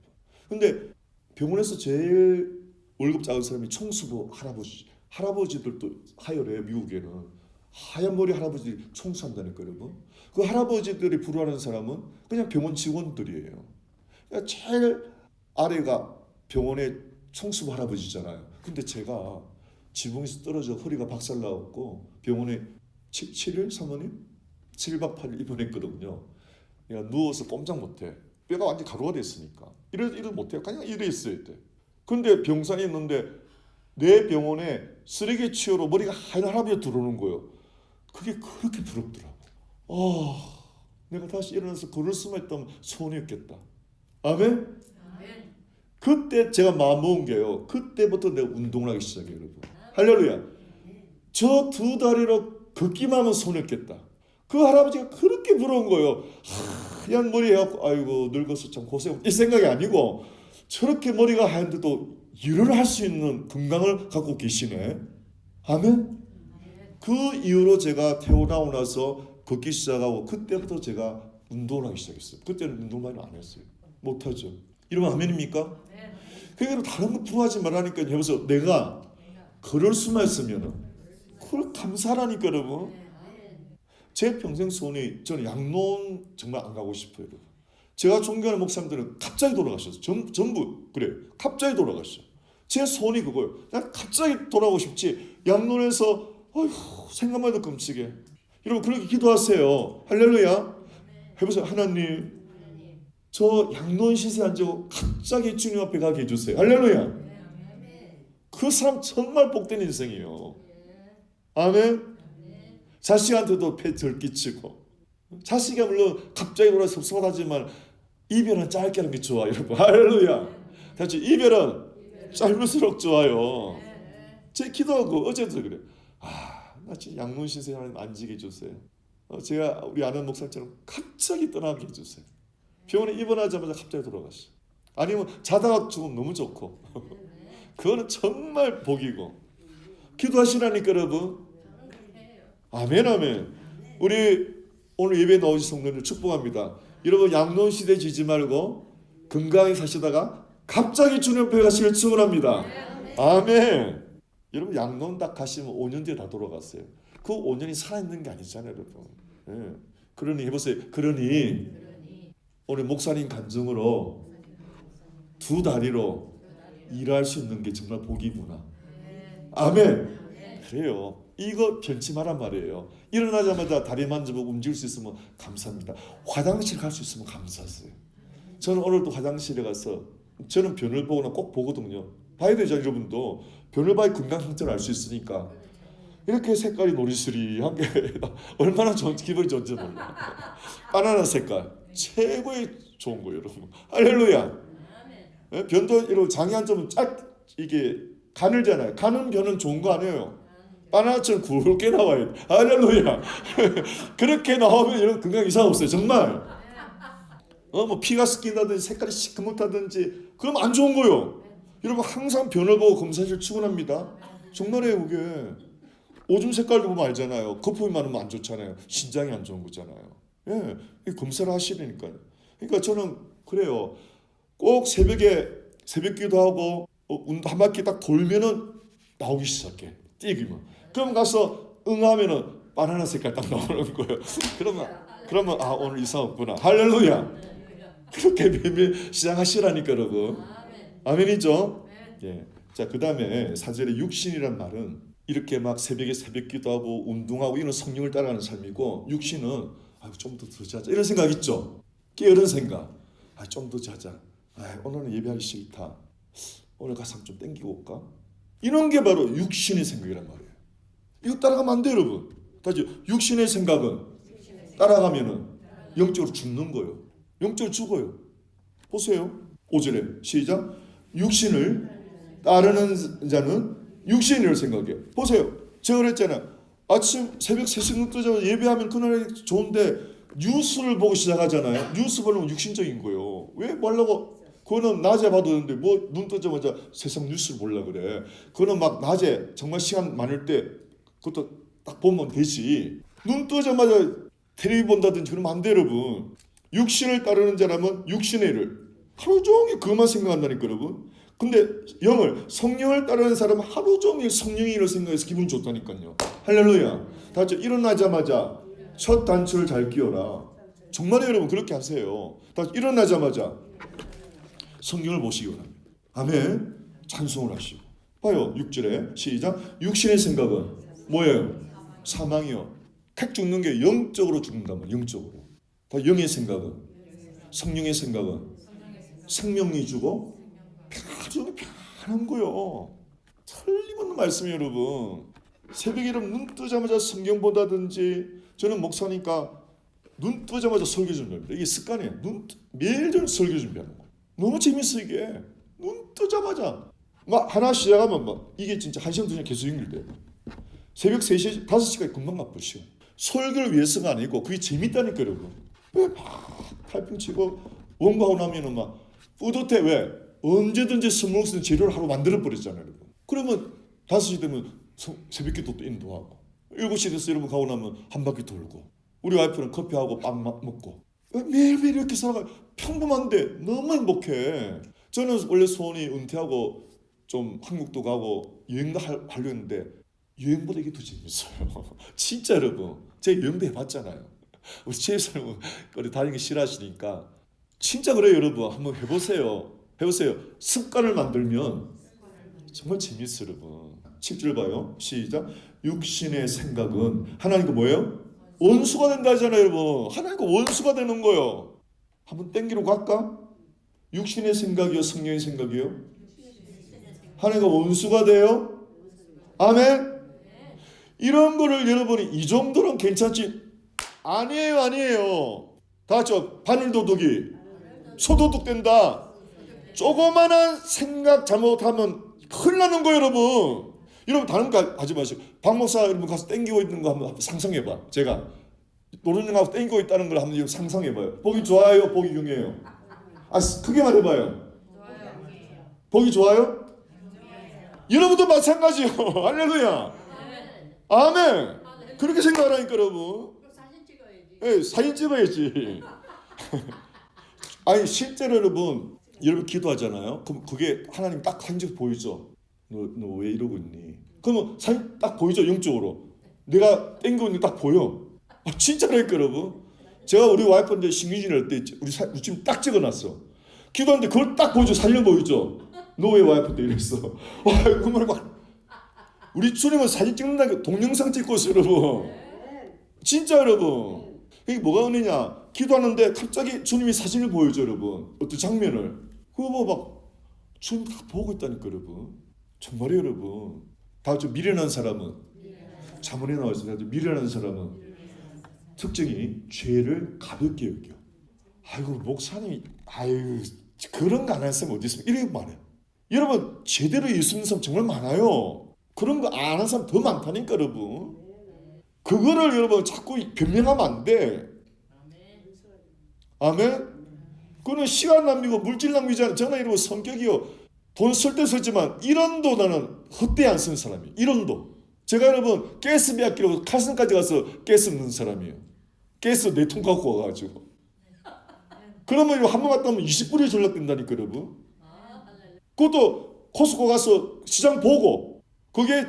Speaker 1: 근데 병원에서 제일 월급 작은 사람이 청소부 할아버지들도 하열해요. 미국에는 하얀 머리 할아버지들이 청소한다니까. 여러분 그 할아버지들이 부러워하는 사람은 그냥 병원 직원들이에요. 그러니까 제일 아래가 병원의 청소부 할아버지잖아요. 근데 제가 지붕에서 떨어져 허리가 박살나갖고 병원에 7일 사모님 7박 8일 입원했거든요. 그러니까 누워서 꼼짝 못해. 뼈가 완전 가루가 됐으니까 이래 못해요. 그냥 이래 있어야 돼. 근데 병상에 있는데 내 병원에 쓰레기 치우러 머리가 하얀 할아버지가 들어오는 거예요. 그게 그렇게 부럽더라고. 내가 다시 일어나서 걸을 수만 있다면 소원이었겠다. 아멘? 그때 제가 마음 먹은 게요. 그때부터 내가 운동을 하기 시작해요, 여러분. 할렐루야. 저 두 다리로 걷기만 하면 손했겠다. 그 할아버지가 그렇게 부러운 거예요. 하얀 머리 해갖고 아이고 늙어서 참 고생. 이 생각이 아니고 저렇게 머리가 하얀데도 일을 할 수 있는 건강을 갖고 계시네. 아멘. 그 이후로 제가 태어나고 나서 걷기 시작하고 그때부터 제가 운동을 하기 시작했어요. 그때는 운동 많이 안 했어요. 못하죠. 이러면 아멘입니까? 그러니까 다른 거 부러워하지 말라니까. 여기서 내가 걸을 수만 있으면 그걸 감사하라니까 여러분. 제 평생 소원이 저는 양로원 정말 안 가고 싶어요. 여러분. 제가 존경하는 목사님들은 갑자기 돌아가셨어요. 전부 그래 갑자기 돌아가셨어요. 제 소원이 그거예요. 난 갑자기 돌아가고 싶지. 양로원에서 생각만 해도 끔찍해. 여러분 그렇게 기도하세요. 할렐루야. 해보세요. 하나님 저 양로원 시세 앉고 갑자기 주님 앞에 가게 해주세요. 할렐루야. 그 사람 정말 복된 인생이에요. 아멘. 자식한테도 폐절 끼치고 자식이 물론 갑자기 돌아 섭섭하지만 이별은 짧게 하는 게 좋아요. 여러분 할렐루야. 다시 이별은 짧을수록 좋아요. 제 기도하고 어제도 그래. 나 진짜 양로원 시세 하나님 앉게 해주세요. 제가 우리 아는 목사님처럼 갑자기 떠나게 해주세요. 병원에 입원하자마자 갑자기 돌아갔어요. 아니면 자다가 죽으면 너무 좋고 그거는 정말 복이고. 기도하시라니까 여러분. 아멘 아멘. 우리 오늘 예배 나오신 성도님들 축복합니다. 여러분 양로원 시대 지지 말고 건강하게 사시다가 갑자기 주님 앞에 가시길 축원합니다. 아멘. 여러분 양로원 딱 가시면 5년 뒤에 다 돌아갔어요. 그 5년이 살아있는 게 아니잖아요 여러분. 예. 그러니 해보세요. 그러니 오늘 목사님 간증으로 두 다리로 일할 수 있는 게 정말 복이구나. 아멘. 그래요. 이거 변치 마란 말이에요. 일어나자마자 다리 만져보고 움직일 수 있으면 감사합니다. 화장실 갈 수 있으면 감사하세요. 저는 오늘도 화장실에 가서 저는 변을 보거나 꼭 보거든요. 봐야 되죠. 여러분도 변을 봐야 건강 상태를 알 수 있으니까. 이렇게 색깔이 노리스리한 게 얼마나 좋은 기분이 좋은지 몰라. 바나나 색깔 최고의 좋은 거예요 여러분. 할렐루야. 변도 이런 장이 한 점은 쫙 이게 가늘잖아요. 가는 변은 좋은 거 아니에요. 바나나처럼 굵게 나와요. 할렐루야. 그렇게 나오면 이런 건강 이상 없어요. 정말. 뭐 피가 섞인다든지 색깔이 시커멓다든지 그럼 안 좋은 거예요. 여러분 항상 변을 보고 검사실 출근합니다. 정말이에요 그게. 오줌 색깔도 보면 알잖아요. 거품이 많으면 안 좋잖아요. 신장이 안 좋은 거잖아요. 예, 검사를 하시라니까요. 그러니까 저는 그래요. 꼭 새벽에 새벽기도 하고 한 바퀴 딱 돌면은 나오기 시작해. 뛰기만. 그럼 가서 응하면은 바나나 색깔 딱 나오는 거예요. 그러면 오늘 이상 없구나. 할렐루야. 그렇게 매일 시작하시라니까 여러분. 아멘이죠. 예. 자 그다음에 4절에 육신이란 말은 이렇게 막 새벽에 새벽기도 하고 운동하고 이런 성령을 따라가는 삶이고 육신은 좀 더 자자 이런 생각 있죠. 게으른 생각. 좀 더 자자. 오늘은 예배하기 싫다. 오늘 가서 좀 땡기고 올까? 이런 게 바로 육신의 생각이란 말이에요. 이거 따라가면 안 돼요 여러분. 다시 육신의 생각은 따라가면은 영적으로 죽는 거예요. 영적으로 죽어요. 보세요. 5절에 시작. 육신을 따르는 자는 육신을 생각해. 보세요. 제가 그랬잖아요. 아침 새벽 3시 눈 뜨자마자 예배하면 그날이 좋은데 뉴스를 보고 시작하잖아요. 뉴스 보면 육신적인 거예요. 왜 뭐라고? 그거는 낮에 봐도 되는데 뭐 눈 뜨자마자 세상 뉴스를 보려고 그래. 그거는 막 낮에 정말 시간 많을 때 그것도 딱 보면 되지. 눈 뜨자마자 텔레비 본다든지 그러면 안 돼 여러분. 육신을 따르는 자라면 육신의 일을 하루 종일 그것만 생각한다니까 여러분. 근데 성령을 따르는 사람은 하루 종일 성령의 일을 생각해서 기분 좋다니까요. 할렐루야. 다 같이 일어나자마자 첫 단추를 잘 끼워라. 정말요 여러분 그렇게 하세요. 다 일어나자마자 성경을 보시기 원합니다. 아멘. 찬송을 하시고 봐요. 6절에 시작. 육신의 생각은 뭐예요? 사망이요. 각 죽는 게 영적으로 죽는단 말이에요. 영적으로. 다 영의 생각은, 성령의 생각은 생명이 주고 아주 편한 거요. 틀림없는 말씀이에요, 여러분. 새벽에 여러분 눈 뜨자마자 성경 보다든지, 저는 목사니까 눈 뜨자마자 설교 준비합니다. 이게 습관이에요. 매일 저는 설교 준비하는 거예요. 너무 재밌어 이게. 눈 뜨자마자 막 하나 시작하면 막 이게 진짜 1시간 2시간 계속 연결돼요. 새벽 3시, 5시까지 금방 바쁘시오. 설교를 위해서가 아니고 그게 재밌다니까 여러분. 막 타이핑 치고 원고하고 나면은 막 뿌듯해. 왜? 언제든지 선물 쓰는 재료를 하루 만들어 버렸잖아요, 여러분. 그러면 5시 되면 새벽기도 또 인도하고 7시 돼서 여러분 가고 나면 한 바퀴 돌고 우리 와이프는 커피하고 빵 먹고 매일매일 이렇게 살아가. 평범한데 너무 행복해. 저는 원래 소원이 은퇴하고 좀 한국도 가고 여행도 하려 했는데 여행보다 이게 더 재밌어요. 진짜 여러분. 제가 여행도 해봤잖아요. 우리 집에서는 우리 다니기 싫어하시니까 진짜 그래요 여러분. 한번 해보세요. 습관을 만들면 정말 재밌어요 여러분. 7절 봐요. 시작. 육신의 생각은 하나님과 뭐예요? 원수가 된다 하잖아요 여러분. 하나님과 원수가 되는 거예요. 한번 땡기로 갈까? 육신의 생각이요 성령의 생각이요? 하나님과 원수가 돼요? 아멘? 이런 거를 여러분이 이 정도는 괜찮지? 아니에요. 다 같이 바늘도둑이 소도둑 된다. 조그만한 생각 잘못하면 큰일 나는 거예요 여러분. 여러분 다른 거 하지 마시고 박 목사 여러분 가서 땡기고 있는 거 한번 상상해봐. 제가 노른자하고 땡기고 있다는 걸 한번 상상해봐요. 보기 좋아요? 보기 경해요? 크게 말해봐요. 보기 좋아요? 여러분도 마찬가지요. 할렐루야. 아멘. 그렇게 생각하라니까 여러분.
Speaker 2: 사진 찍어야지.
Speaker 1: 네, 사진 찍어야지. 아니 실제로 여러분 기도하잖아요. 그럼 그게 하나님 딱 사진 찍어 보이죠? 너 왜 이러고 있니? 그러면 사진 딱 보이죠? 영적으로. 내가 땡기고 있는 게 딱 보여. 진짜라니까 여러분. 제가 우리 와이프한테 신규진을 할 때 우리 지금 딱 찍어놨어. 기도하는데 그걸 딱 보이죠? 사진 보이죠? 너 왜 와이프한테 이랬어? 그 말 막. 우리 주님은 사진 찍는다는 게 동영상 찍고 있어요 여러분. 진짜 여러분. 이게 뭐가 은혜냐? 기도하는데 갑자기 주님이 사진을 보여줘 여러분. 어떤 장면을. 그거 막 주님 다 보고 있다니까 여러분. 정말이에요 여러분. 다 같이 미련한 사람은 자문에 나와 있어요. 미련한 사람은 특징이 죄를 가볍게 여겨. 아이고 목사님이 그런 거 안 했으면 어디 있습니까? 이렇게 말해요. 여러분 제대로 예수 믿는 사람 정말 많아요. 그런 거 안 하는 사람 더 많다니까 여러분. 그거를 여러분 자꾸 변명하면 안 돼. 아멘. 그거는 시간 낭비고 물질 낭비잖아요. 저는 이러고 성격이요. 돈 쓸 때 썼지만 1원도 나는 헛되이 안 쓰는 사람이에요. 1원도. 제가 여러분 가스비 아끼려고 카슨까지 가서 가스 넣는 사람이에요. 가스 4통 갖고 와가지고. 그러면 한 번 갔다 오면 20불이 전락된다니까 여러분. 그것도 코스코 가서 시장 보고 그게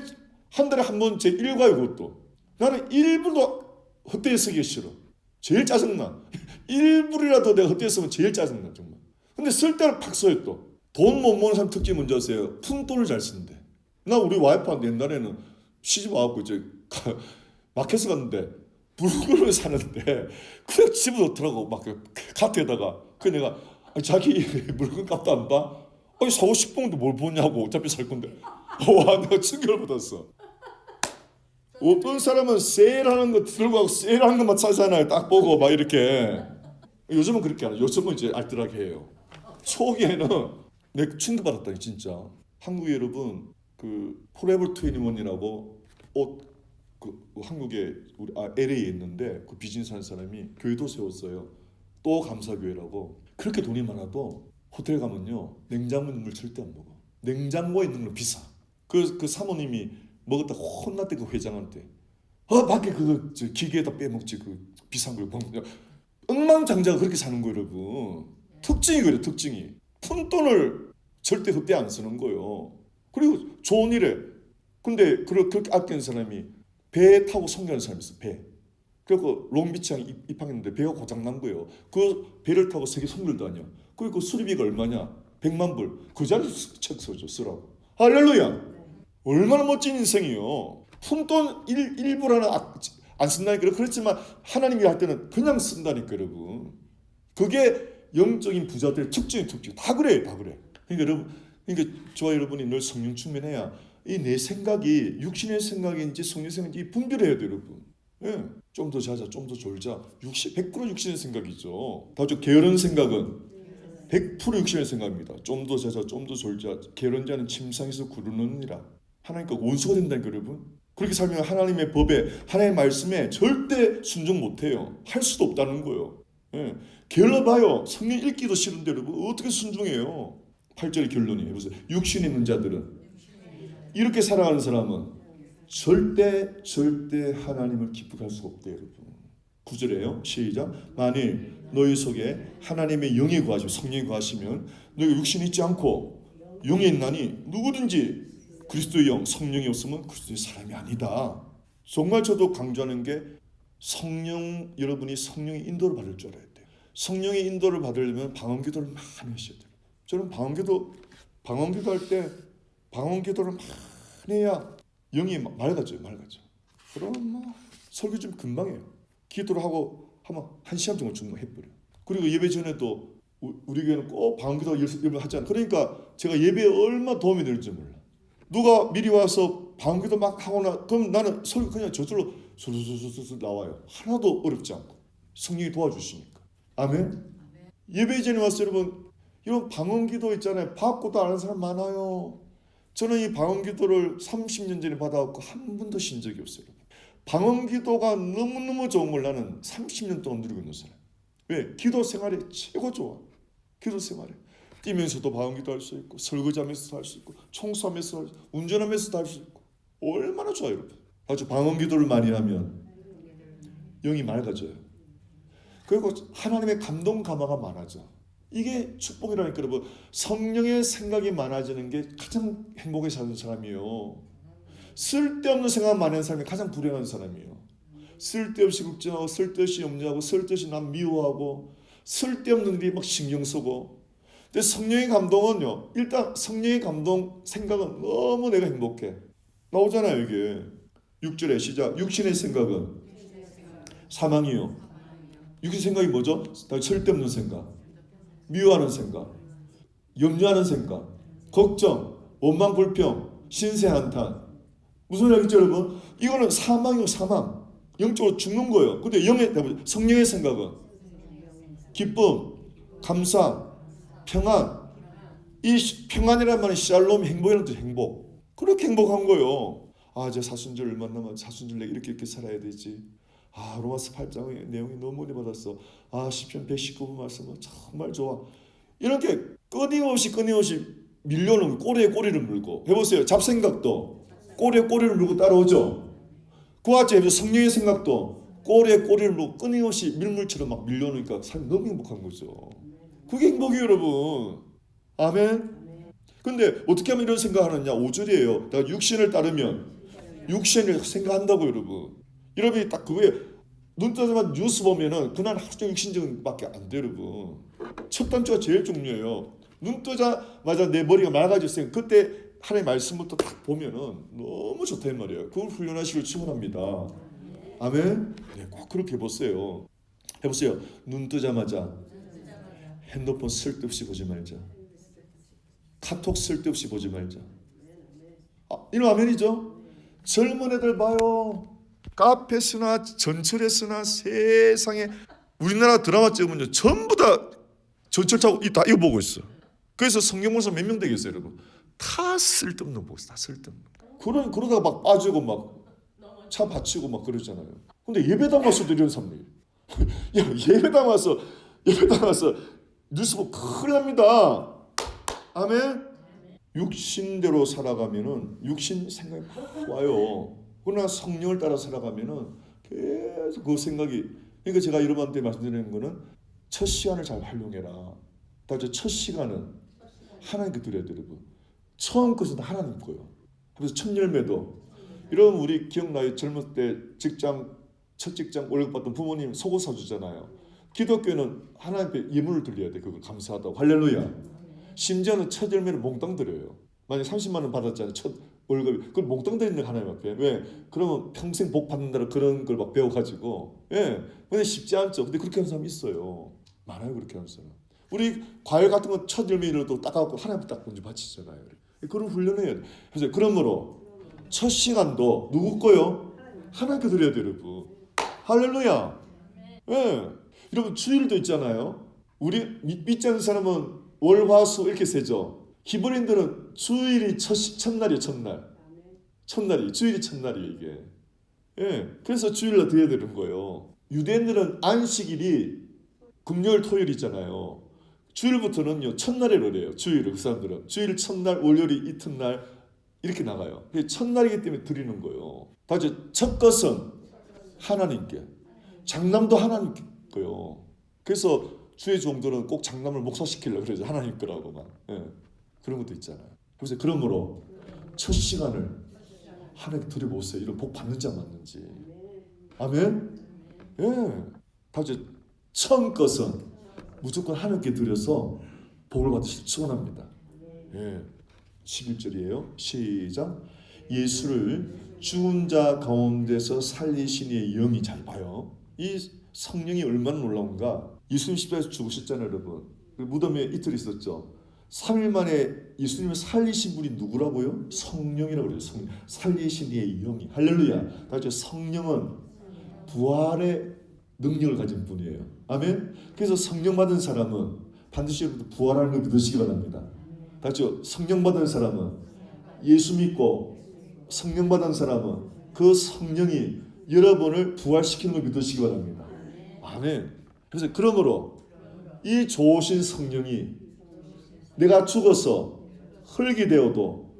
Speaker 1: 한 달에 한 번 제 일과요. 그것도 나는 1불도 헛되이 쓰기 싫어. 제일 짜증나. 1불이라도 내가 헛되이 쓰면 제일 짜증나 정말. 근데 쓸 때는 팍 써요 또. 돈 못 모는 사람 특징이 뭔지 아세요? 푼돈을 잘 쓴대. 나 우리 와이프한테 옛날에는 시집 와갖고 이제 마켓에 갔는데 물건을 사는데 그냥 집어넣더라고. 막 카트에다가. 그래서 내가 자기 물건 값도 안 봐? 사고 싶은데 뭘 보냐고. 어차피 살 건데. 와 내가 충격을 받았어. 어떤 사람은 세일하는 거 들고 가고 세일하는 것만 사잖아요. 딱 보고 막 이렇게. 요즘은 그렇게 안 해요. 요즘은 이제 알뜰하게 해요. 초기에는 내가 충격받았다니 진짜. 한국 여러분 그 포레버 21이라고 옷 그 한국에 우리 LA에 있는데 그 비즈니스 하는 사람이 교회도 세웠어요. 또 감사교회라고. 그렇게 돈이 많아도 호텔 가면요 냉장고 있는 물 절대 안 먹어. 냉장고에 있는 건 비싸. 그 사모님이 먹었다 혼났대 그 회장한테. 밖에 그거 기계에다 빼먹지 그 비싼 걸 먹냐. 엉망장자가 그렇게 사는 거예요 여러분. 특징이 그래 특징이. 푼돈을 절대 헛되이 안 쓰는 거예요. 그리고 좋은 일에. 근데 그렇게 아끼는 사람이 배 타고 선교하는 사람이 있어. 배. 그래서 롱비치항 입항했는데 배가 고장난 거예요. 그 배를 타고 세계 선교를 다녀. 그리고 그 수리비가 얼마냐? 100만 불. 그 자리에 책 써줘 쓰라고. 할렐루야. 얼마나 멋진 인생이요. 푼돈 일부라는 안 쓴다니까. 그렇지만 하나님이 할 때는 그냥 쓴다니까 여러분. 그게 영적인 부자들의 특징. 다 그래요. 다 그래. 그러니까 여러분, 그러니까 저와 여러분이 늘 성령 충만해야 이 내 생각이 육신의 생각인지 성령 생각인지 분별해야 돼요, 여러분. 예. 좀 더 자자, 좀 더 졸자. 100% 육신의 생각이죠. 다저 게으른 생각은 100% 육신의 생각입니다. 좀 더 자자, 좀 더 졸자. 게으른 자는 침상에서 구르느니라. 하나님과 원수가 된다니까 여러분. 그렇게 살면 하나님의 법에, 하나님의 말씀에 절대 순종 못해요. 할 수도 없다는 거예요. 예. 게을러봐요. 성경 읽기도 싫은데 여러분 어떻게 순종해요? 8절의 결론이 해보세요. 육신에 있는 자들은, 이렇게 살아가는 사람은 절대 하나님을 기쁘게 할 수가 없대요 여러분. 9절에요. 시작. 만일 너희 속에 하나님의 영이 거하시면, 성령이 거하시면 너희가 육신이 있지 않고 영이 있나니 누구든지 그리스도의 영, 성령이 없으면 그리스도의 사람이 아니다. 정말 저도 강조하는 게 여러분이 성령의 인도를 받을 줄 알아야 돼요. 성령의 인도를 받으려면 방언기도를 많이 하셔야 돼요. 저는 방언기도 할 때 방언기도를 많이 해야 영이 맑아져요. 그럼 설교 좀 금방 해요. 기도를 하고 하면 1시간 정도 충분히 해버려요. 그리고 예배 전에도 우리 교회는 꼭 방언기도 예배 하잖아요. 그러니까 제가 예배에 얼마나 도움이 될지 몰라. 누가 미리 와서 방언기도 막 하거나 그럼 나는 설교 그냥 저절로 술술술술 나와요. 하나도 어렵지 않고 성령이 도와주시니까. 아멘. 예배 전에 와서 여러분 이런 방언기도 있잖아요. 받고도 아는 사람 많아요. 저는 이 방언기도를 30년 전에 받아갖고 한 번도 쉰 적이 없어요. 방언기도가 너무너무 좋은 걸 나는 30년 동안 누리고 있는 사람. 왜? 기도 생활이 최고 좋아. 기도 생활이. 뛰면서도 방언기도 할 수 있고, 설거지하면서도 할 수 있고, 청소하면서, 운전하면서도 할 수 있고, 얼마나 좋아요, 여러분. 아주 방언기도를 많이 하면 영이 맑아져요. 그리고 하나님의 감동 감화가 많아져. 이게 축복이라니까 여러분. 성령의 생각이 많아지는 게 가장 행복하게 사는 사람이에요. 쓸데없는 생각 많은 사람이 가장 불행한 사람이에요. 쓸데없이 걱정하고 쓸데없이 염려하고 쓸데없이 남 미워하고 쓸데없는 일이 막 신경 쓰고. 근데 성령의 감동은요, 일단 성령의 감동 생각은 너무 내가 행복해. 나오잖아요 이게. 6절에 시작. 육신의 생각은 사망이요. 육신의 생각이 뭐죠? 쓸데없는 생각, 미워하는 생각, 염려하는 생각, 걱정, 원망, 불평, 신세 한탄. 무슨 얘기죠 여러분? 이거는 사망이요. 사망. 영적으로 죽는 거예요. 근데 성령의 생각은 기쁨, 감사, 평안. 이 평안이라는 말은 샬롬, 행복이라는 뜻. 행복. 그렇게 행복한 거예요. 아, 이제 사순절 얼마 남았, 사순절 내가 이렇게 살아야 되지. 아, 로마서 8장의 내용이 너무 은혜 받았어. 아, 시편 119편 말씀은 정말 좋아. 이렇게 끊임없이 밀려오는 꼬리에 꼬리를 물고. 해보세요. 잡생각도 꼬리에 꼬리를 물고 따라오죠. 그와 같이 성령의 생각도 꼬리에 꼬리를 물고 끊임없이 밀물처럼 막 밀려오니까 삶이 너무 행복한 거죠. 그게 행복이에요 여러분. 아멘. 근데 어떻게 하면 이런 생각하느냐. 5절이에요. 내가 육신을 따르면 육신을 생각한다고 여러분. 여러분이 딱 그거에 눈 뜨자마자 뉴스 보면은 그날 하루 종일 육신적밖에 안 돼요 여러분. 첫 단추가 제일 중요해요. 눈 뜨자마자 내 머리가 맑아졌어요. 그때 하나님의 말씀부터 딱 보면은 너무 좋다 이 말이에요. 그걸 훈련하시길 축원합니다. 아멘. 네, 꼭 그렇게 해보세요. 눈 뜨자마자 핸드폰 쓸데없이 보지 말자. 카톡 쓸데없이 보지 말자. 이런 아멘이죠. 젊은 애들 봐요. 카페스나 전철에서나 세상에 우리나라 드라마 찍으면요 전부 다 전철 타고 다 이거 보고 있어. 그래서 성경문서 몇 명 되겠어요 여러분? 다 쓸데없는 거 보고 있어. 다 쓸데없는 거. 그러다가 막 빠지고 막 차 받치고 막 그러잖아요. 근데 예배당 와서도 이런 사람들이 야 예배당 와서 뉴스 보고 큰일 납니다. 아멘. 육신대로 살아가면은 육신 생각이 막 와요. 그러나 성령을 따라 살아가면은 계속 그 생각이. 그러니까 제가 여러분한테 말씀드리는 거는 첫 시간을 잘 활용해라. 다저 첫 시간은 하나님께 드려야 돼요, 여러분. 처음 것은 하나님 거예요. 그래서 첫 열매도 여러분 우리 기억나요? 젊을 때 첫 직장 월급 받던 부모님 속옷 사주잖아요. 기독교는 하나님께 예물을 드려야 돼. 그거 감사하다고. 할렐루야. 심지어는 첫 열매를 몽땅 드려요. 만약 30만 원 받았잖아요. 첫 월급이. 그걸 몽땅 드리는 하나님 앞에. 왜? 그러면 평생 복 받는다는 그런 걸 막 배워가지고. 예. 근데 쉽지 않죠. 근데 그렇게 하는 사람이 있어요. 많아요, 그렇게 하는 사람. 우리 과일 같은 거 첫 열매라도 따가고 하나님 딱 먼저 바치잖아요. 그런 훈련해야 돼. 그래서 그러므로 첫 시간도 누구 거요? 하나님께 드려야 돼요, 여러분. 할렐루야. 예. 여러분 주일도 있잖아요. 우리 믿지 않는 사람은 월, 화, 수 이렇게 세죠. 히브리인들은 주일이 첫날이에요, 첫날. 첫날이 주일이 첫날이에요, 이게. 예. 그래서 주일날 드려야 되는 거예요. 유대인들은 안식일이 금요일, 토요일 있잖아요. 주일부터는요 첫날이라고 그래요. 주일을 그 사람들은 주일 첫날, 월요일이 이튿날 이렇게 나가요. 첫날이기 때문에 드리는 거예요. 다시 첫 것은 하나님께, 장남도 하나님께 거요. 그래서 주의 종들은 꼭 장남을 목사시키려고 그러죠. 하나님 거라고만. 예. 그런 것도 있잖아요. 그래서 그러므로 첫 시간을 하나님께 드려보세요. 이런 복 받는지 안 받는지. 아멘. 예. 다시 처음 것은 무조건 하나님께 드려서 복을 받으시길 축원합니다. 예. 11절이에요. 시작. 예수를 죽은 자 가운데서 살리신 이의 영이, 잘 봐요. 이 성령이 얼마나 놀라운가. 예수님 십자가에서 죽으셨잖아요, 여러분. 무덤에 이틀 있었죠. 3일 만에 예수님을 살리신 분이 누구라고요? 성령이라고 그래요. 성령. 살리신 이의 영이. 할렐루야. 다시 성령은 부활의 능력을 가진 분이에요. 아멘. 그래서 성령 받은 사람은 반드시 여러분들 부활하는 걸 믿으시기 바랍니다. 다시 성령 받은 사람은, 예수 믿고 성령 받은 사람은 그 성령이 여러분을 부활시키는 걸 믿으시기 바랍니다. 아멘. 그래서 그러므로 이 좋으신 성령이 내가 죽어서 흙이 되어도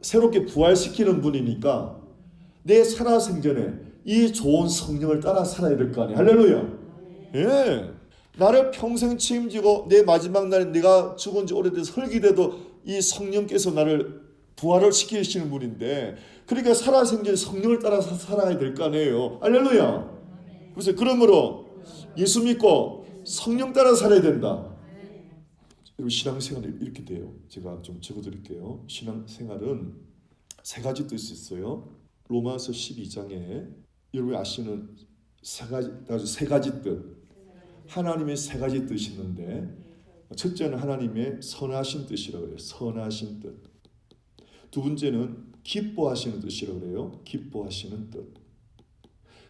Speaker 1: 새롭게 부활시키는 분이니까 내 살아생전에 이 좋은 성령을 따라 살아야 될 거 아니에요. 할렐루야. 예. 나를 평생 책임지고 내 마지막 날에 내가 죽은 지 오래돼서 흙이 돼도 이 성령께서 나를 부활을 시키시는 분인데, 그러니까 살아생전에 성령을 따라서 살아야 될 거 아니에요. 할렐루야. 그래서 그러므로 예수 믿고 성령 따라 살아야 된다. 여러분 신앙생활이 이렇게 돼요. 제가 좀 적어드릴게요. 신앙생활은 세 가지 뜻이 있어요. 로마서 12장에 여러분이 아시는 세 가지 뜻. 하나님의 세 가지 뜻이 있는데, 첫째는 하나님의 선하신 뜻이라고 해요. 선하신 뜻. 두 번째는 기뻐하시는 뜻이라고 그래요. 기뻐하시는 뜻.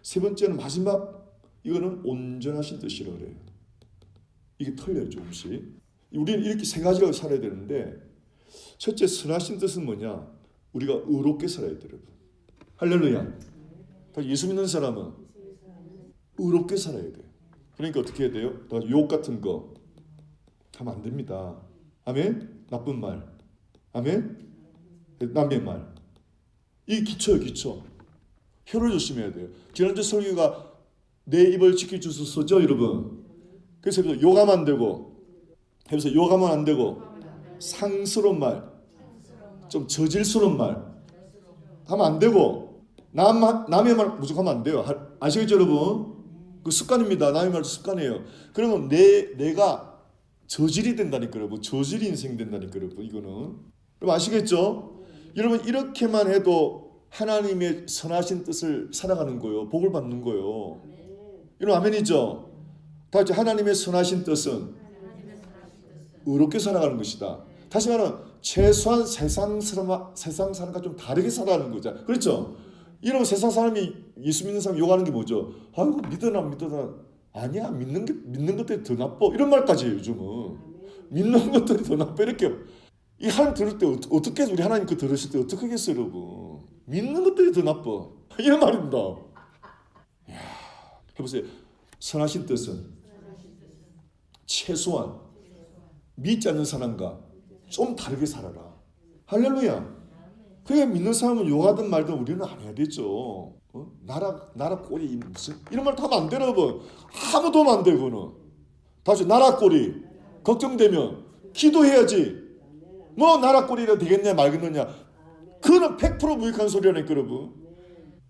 Speaker 1: 세 번째는 마지막, 이거는 온전하신 뜻이라고 그래요. 이게 틀려요, 조금씩. 우리는 이렇게 세 가지로 살아야 되는데, 첫째 선하신 뜻은 뭐냐? 우리가 의롭게 살아야 돼요. 할렐루야. 예수 믿는 사람은 의롭게 살아야 돼요. 그러니까 어떻게 해야 돼요? 욕 같은 거 하면 안 됩니다. 아멘? 나쁜 말. 아멘? 남의 말. 이 기초예요, 기초. 혀를 조심해야 돼요. 지난주 설교가 내 입을 지켜주소서죠, 여러분. 그래서 욕하면 안 되고, 그래서 욕하면 안 되고, 상스러운 말, 좀 저질스러운 말 하면 안 되고, 남의 말 무조건 하면 안 돼요. 아시겠죠, 여러분? 그 습관입니다. 남의 말도 습관이에요. 그러면 내가 저질이 된다니까요. 뭐 저질이 인생 된다니까요. 이거는. 여러분 아시겠죠? 여러분 이렇게만 해도 하나님의 선하신 뜻을 살아가는 거예요. 복을 받는 거예요. 여러분 아멘이죠? 다 같이 하나님의 선하신 뜻은 의롭게 살아가는 것이다. 다시 말하면 최소한 세상 사람과 좀 다르게 살아가는 거죠. 그렇죠? 이러면 세상 사람이 예수 믿는 사람 욕하는 게 뭐죠? 아이고 믿어라 믿어라. 아니야 믿는 것들이 더 나빠. 이런 말까지 해요, 요즘은. 믿는 것들이 더 나빠. 이렇게 이 하나님 들을 때 어떻게 우리 하나님 그 들으실 때 어떻게 하겠어요, 여러분? 믿는 것들이 더 나빠. 이런 말입니다. 이야, 해보세요. 선하신 뜻은 최소한 믿지 않는 사람과 좀 다르게 살아라. 할렐루야. 그게 믿는 사람은 욕하든 말든 우리는 안 해야 되죠. 나라 꼴이 무슨 이런 말 하면 안 돼요, 여러분. 아무도 하면 안 돼요, 그거는. 다시 나라 꼴이 걱정되면 기도해야지. 뭐 나라 꼴이라 되겠냐 말겠느냐. 그거는 100% 무익한 소리라니까, 여러분.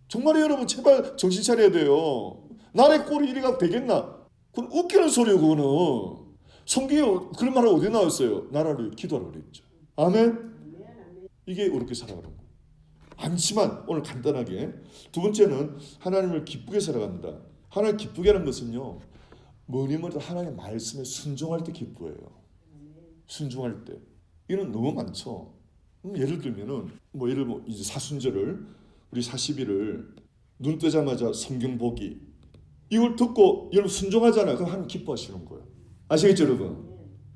Speaker 1: 정말요, 여러분. 제발 정신 차려야 돼요. 나라의 꼴이 이래가 되겠나. 그건 웃기는 소리예요, 그거는. 성경에 그런 말이 어디 나왔어요? 나라를 기도하라고 그랬죠. 아멘. 이게 어렵게 살아가는 거. 많지만 오늘 간단하게 두 번째는 하나님을 기쁘게 살아간다. 하나님을 기쁘게 하는 것은요, 뭐니 뭐니 하나님의 말씀에 순종할 때 기뻐해요. 순종할 때. 이는 너무 많죠. 예를 들면은 예를 이제 사순절을 우리 40일을 눈 뜨자마자 성경 보기 이걸 듣고 여러분 순종하잖아요. 그럼 하나님 기뻐하시는 거예요. 아시겠죠, 여러분?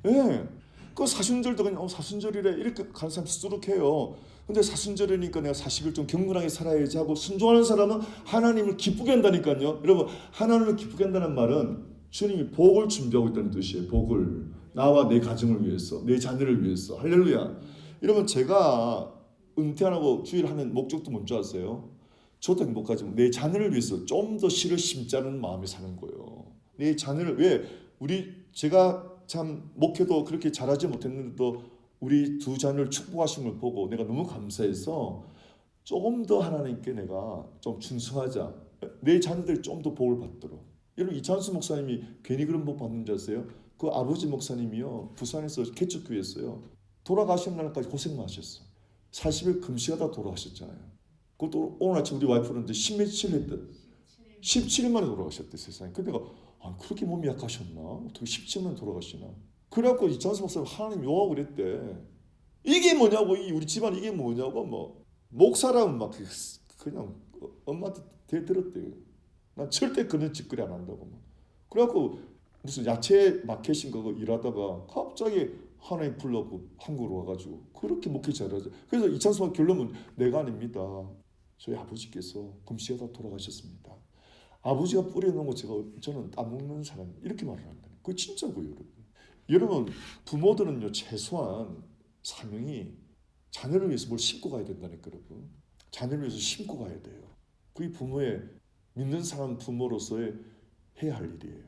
Speaker 1: 예. 그 사순절도 그냥 사순절이래 이렇게 가는 사람 수두룩해요. 근데 사순절이니까 내가 40일 좀 경건하게 살아야지 하고 순종하는 사람은 하나님을 기쁘게 한다니까요. 여러분, 하나님을 기쁘게 한다는 말은 주님이 복을 준비하고 있다는 뜻이에요. 복을. 나와 내 가정을 위해서, 내 자녀를 위해서. 할렐루야. 여러분, 제가 은퇴하고 주일 하는 목적도 뭔지 아세요? 저도 행복하지만 내 자녀를 위해서 좀 더 씨를 심자는 마음에 사는 거예요. 내 자녀를 제가 참 목회도 그렇게 잘하지 못했는데도 우리 두 자녀를 축복하신 걸 보고 내가 너무 감사해서 조금 더 하나님께 내가 좀 충성하자. 내 자녀들이 좀 더 복을 받도록. 여러분, 이찬수 목사님이 괜히 그런 복 받는 줄 아세요? 그 아버지 목사님이요, 부산에서 개척교회였어요. 돌아가시는 날까지 고생만 하셨어. 40일 금식하다 돌아가셨잖아요. 그것도 오늘 아침 우리 와이프는 10며칠 했던 17일 만에 돌아가셨대, 세상에. 근데 내가 그렇게 몸이 약하셨나? 어떻게 17일 만에 돌아가시나? 그래갖고 이찬수 목사님 하나님 요하고 그랬대. 이게 뭐냐고, 우리 집안 이게 뭐냐고, 목사라면 막 그냥 엄마한테 대들었대요. 난 절대 그런 짓거리 안 한다고. 그래갖고 무슨 야채 마켓인 거 일하다가 갑자기 하나님 불러고 한국으로 와가지고 그렇게 목회 잘하죠. 그래서 이찬수 결론은 내가 아닙니다. 저희 아버지께서 금시하다 돌아가셨습니다. 아버지가 뿌려놓은 거 저는 따먹는 사람, 이렇게 말을 한다. 그게 진짜고요, 여러분. 여러분, 부모들은요, 최소한 사명이 자녀를 위해서 뭘 심고 가야 된다니까, 여러분. 자녀를 위해서 심고 가야 돼요. 그게 부모의, 믿는 사람 부모로서의 해야 할 일이에요.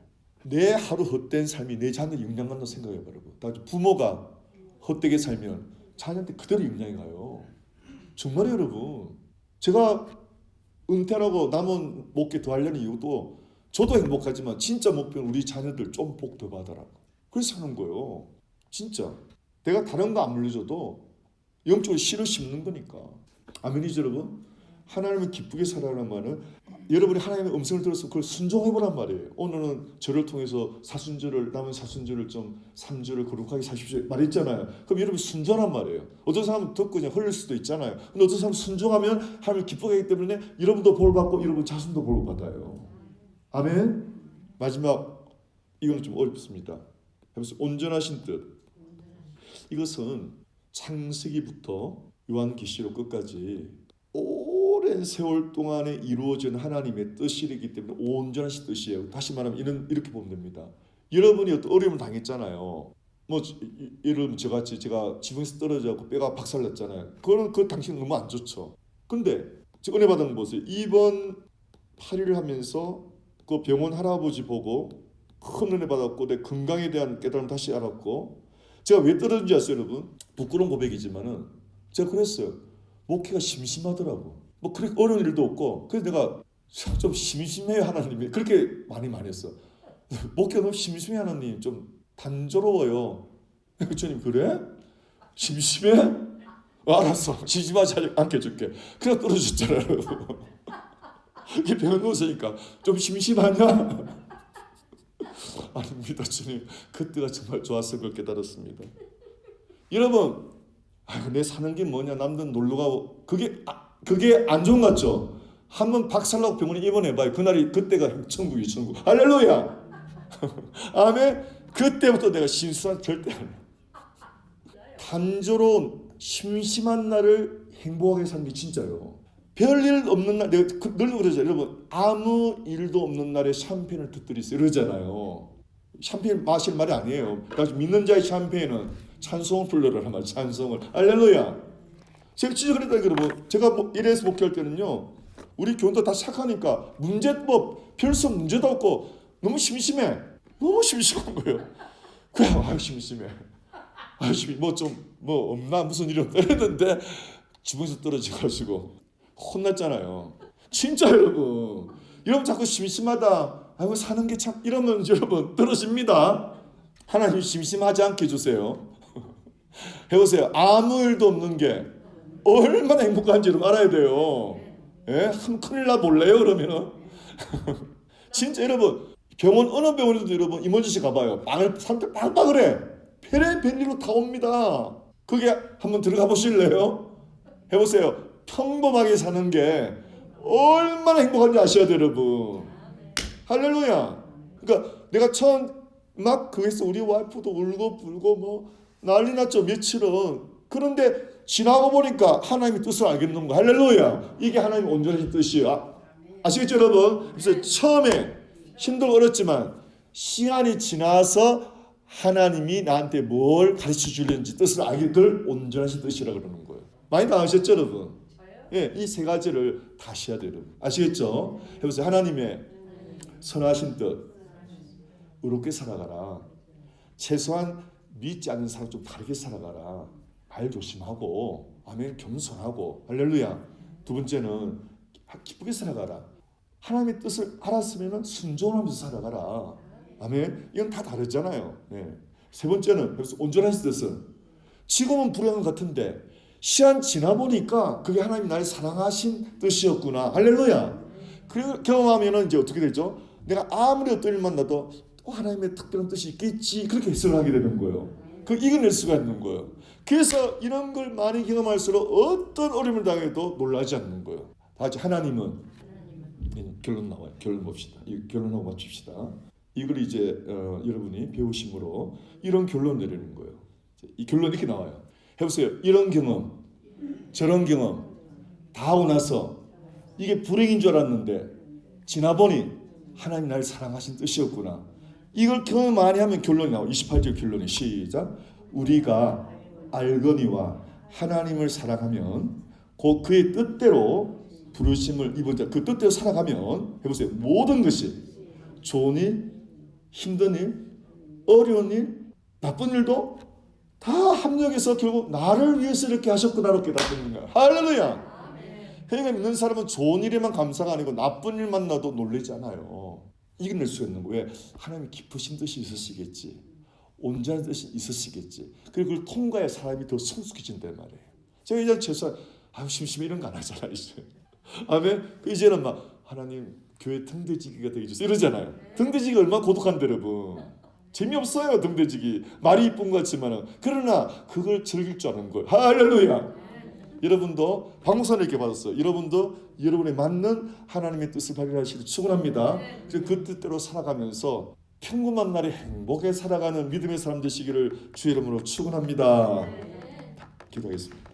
Speaker 1: 내 하루 헛된 삶이 내 자녀에 영향 간다고 생각해봐요, 여러분. 부모가 헛되게 살면 자녀한테 그대로 영향이 가요. 정말요, 여러분. 제가 은퇴하고 남은 목회 더 하려는 이유도 저도 행복하지만 진짜 목표는 우리 자녀들 좀 복 더 받아라고. 그래서 하는 거예요. 진짜. 내가 다른 거 안 물려줘도 영적으로 씨를 심는 거니까. 아멘이죠, 여러분? 하나님을 기쁘게 살아라는 말은 여러분이 하나님의 음성을 들어서 그걸 순종해보란 말이에요. 오늘은 저를 통해서 남은 사순절을 좀 3주를 거룩하게 사십시오 말했잖아요. 그럼 여러분이 순종한 말이에요. 어떤 사람은 듣고 그냥 흘릴 수도 있잖아요. 근데 어떤 사람은 순종하면 하나님을 기쁘게 하기 때문에 여러분도 볼 받고 여러분 자손도 볼 받아요. 아멘. 마지막, 이건 좀 어렵습니다. 해보세요. 온전하신 뜻. 이것은 창세기부터 요한계시록 끝까지 오랜 세월 동안에 이루어진 하나님의 뜻이기 때문에 온전하신 뜻이에요. 다시 말하면 이는 이렇게 보면 됩니다. 여러분이 어떤 어려움을 당했잖아요. 예를 들면 저같이 제가 지붕에서 떨어져서 뼈가 박살났잖아요. 그거는 당신은 너무 안 좋죠. 근데 은혜 받은 거 보세요. 이번 8일을 하면서 그 병원 할아버지 보고 큰 은혜 받았고 내 건강에 대한 깨달음 다시 알았고, 제가 왜 떨어진지 아세요, 여러분? 부끄러운 고백이지만은 제가 그랬어요. 목회가 심심하더라고. 그렇게 어려운 일도 없고, 그래서 내가 좀 심심해요, 하나님이. 그렇게 많이 말했어. 목회가 너무 심심해, 하나님. 좀 단조로워요. 주님, 그래? 심심해? 알았어. 심심하지 않게 해줄게. 그냥 떨어졌잖아요. 이게 병원 누웠으니까 좀 심심하냐? 아닙니다, 주님. 그때가 정말 좋았을 걸 깨달았습니다. 여러분, 내 사는 게 뭐냐? 남들 놀러 가고 그게 안 좋은 것 같죠? 한번 박살나고 병원에 입원해봐요. 그때가 천국이 천국. 할렐루야. 아멘. 그때부터 내가 실수한 절대 안 해. 단조로운 심심한 날을 행복하게 사는 게 진짜요. 별일 없는 날, 내가 늘 그러죠. 여러분, 아무 일도 없는 날에 샴페인을 터뜨리세요 이러잖아요. 샴페인 마실 말이 아니에요. 믿는 자의 샴페인은 찬송을 불러라는 말, 찬송을. 할렐루야. 제가 진짜 그랬다, 여러분. 제가 이래서 목회할 때는요, 우리 교원도 다 착하니까 별수 문제도 없고 너무 심심해. 너무 심심한 거예요. 그래, 심심해. 없나? 무슨 일이 없나? 했는데 주방에서 떨어져가지고 혼났잖아요. 진짜 여러분. 여러분 자꾸 심심하다. 사는 게 참, 이러면 여러분 떨어집니다. 하나님 심심하지 않게 해주세요. 해보세요. 아무 일도 없는 게 얼마나 행복한지 여러분 알아야 돼요. 예? 한 큰일 나 볼래요 그러면은? 진짜 여러분 병원 어느 병원에도 여러분 이머전시 가봐요. 사람들 빵빵그래. 별의별일로 다 옵니다. 그게 한번 들어가 보실래요? 해보세요. 평범하게 사는 게 얼마나 행복한지 아셔야 돼요 여러분. 할렐루야. 그러니까 내가 처음 막 그래서 우리 와이프도 울고 불고 뭐 난리 났죠 며칠은. 그런데 지나고 보니까 하나님의 뜻을 알겠는 거. 할렐루야. 이게 하나님의 온전하신 뜻이에요. 아시겠죠 여러분? 그래서 처음에 힘들고 어렵지만 시간이 지나서 하나님이 나한테 뭘 가르쳐 주려는지 뜻을 알게 될 온전하신 뜻이라고 그러는 거예요. 많이 나으셨죠 여러분? 예, 이 세 가지를 다시 해야 돼요 여러분. 아시겠죠? 해보세요. 하나님의 선하신 뜻 의롭게 살아가라. 최소한 믿지 않는 사람 좀 다르게 살아가라. 말 조심하고 아멘 겸손하고 할렐루야. 두 번째는 기쁘게 살아가라. 하나님의 뜻을 알았으면 순종하면서 살아가라. 아멘. 이건 다 다르잖아요. 네. 세 번째는 그래서 온전하신 뜻은 지금은 불행한 것 같은데 시간 지나 보니까 그게 하나님 나를 사랑하신 뜻이었구나. 할렐루야. 그리고 경험하면은 이제 어떻게 되죠? 내가 아무리 어떤 일 만나도 또 하나님의 특별한 뜻이 있겠지. 그렇게 해석을 하게 되는 거예요. 그 이겨낼 수가 있는 거예요. 그래서 이런 걸 많이 경험할수록 어떤 어려움을 당해도 놀라지 않는 거예요. 다 같이 하나님은 결론 나와요. 결론 봅시다. 이 결론하고 맞춥시다. 이걸 이제 여러분이 배우심으로 이런 결론 내리는 거예요. 이 결론 이렇게 나와요. 해보세요. 이런 경험, 저런 경험 다 하고 나서 이게 불행인 줄 알았는데 지나보니 하나님 나를 사랑하신 뜻이었구나. 이걸 경험 많이 하면 결론이 나와요. 28절 결론이 시작. 우리가 알거니와 하나님을 사랑하면 곧 그의 뜻대로 부르심을 입은 자 그 뜻대로 살아가면 해보세요. 모든 것이 좋은 일, 힘든 일, 어려운 일, 나쁜 일도 다 합력해서 결국 나를 위해서 이렇게 하셨구나로 깨닫는 거야. 할렐루야. 그러니까 믿는 사람은 좋은 일에만 감사가 아니고 나쁜 일 만나도 놀라지 않아요. 이겨낼 수가 있는 거예요. 하나님이 깊으신 뜻이 있으시겠지. 온전한 뜻이 있으시겠지. 그리고 그걸 통과해 사람이 더 성숙해진단 말이에요. 제가 이제 최소한 심심해 이런 거 안 하잖아요. 이제. 아멘. 이제는 막 하나님 교회 등대지기가 되게 주세요 이러잖아요. 등대지기 얼마나 고독한데 여러분. 재미없어요 등대지기. 말이 이쁜 것 같지만 그러나 그걸 즐길 줄 아는 거예요. 할렐루야. 여러분도 방송을 이렇게 받았어요. 여러분도 여러분에 맞는 하나님의 뜻을 발견하시길 축원합니다. 그 뜻대로 살아가면서 평범한 날에 행복에 살아가는 믿음의 사람 되시기를 주의 이름으로 축원합니다. 기도하겠습니다.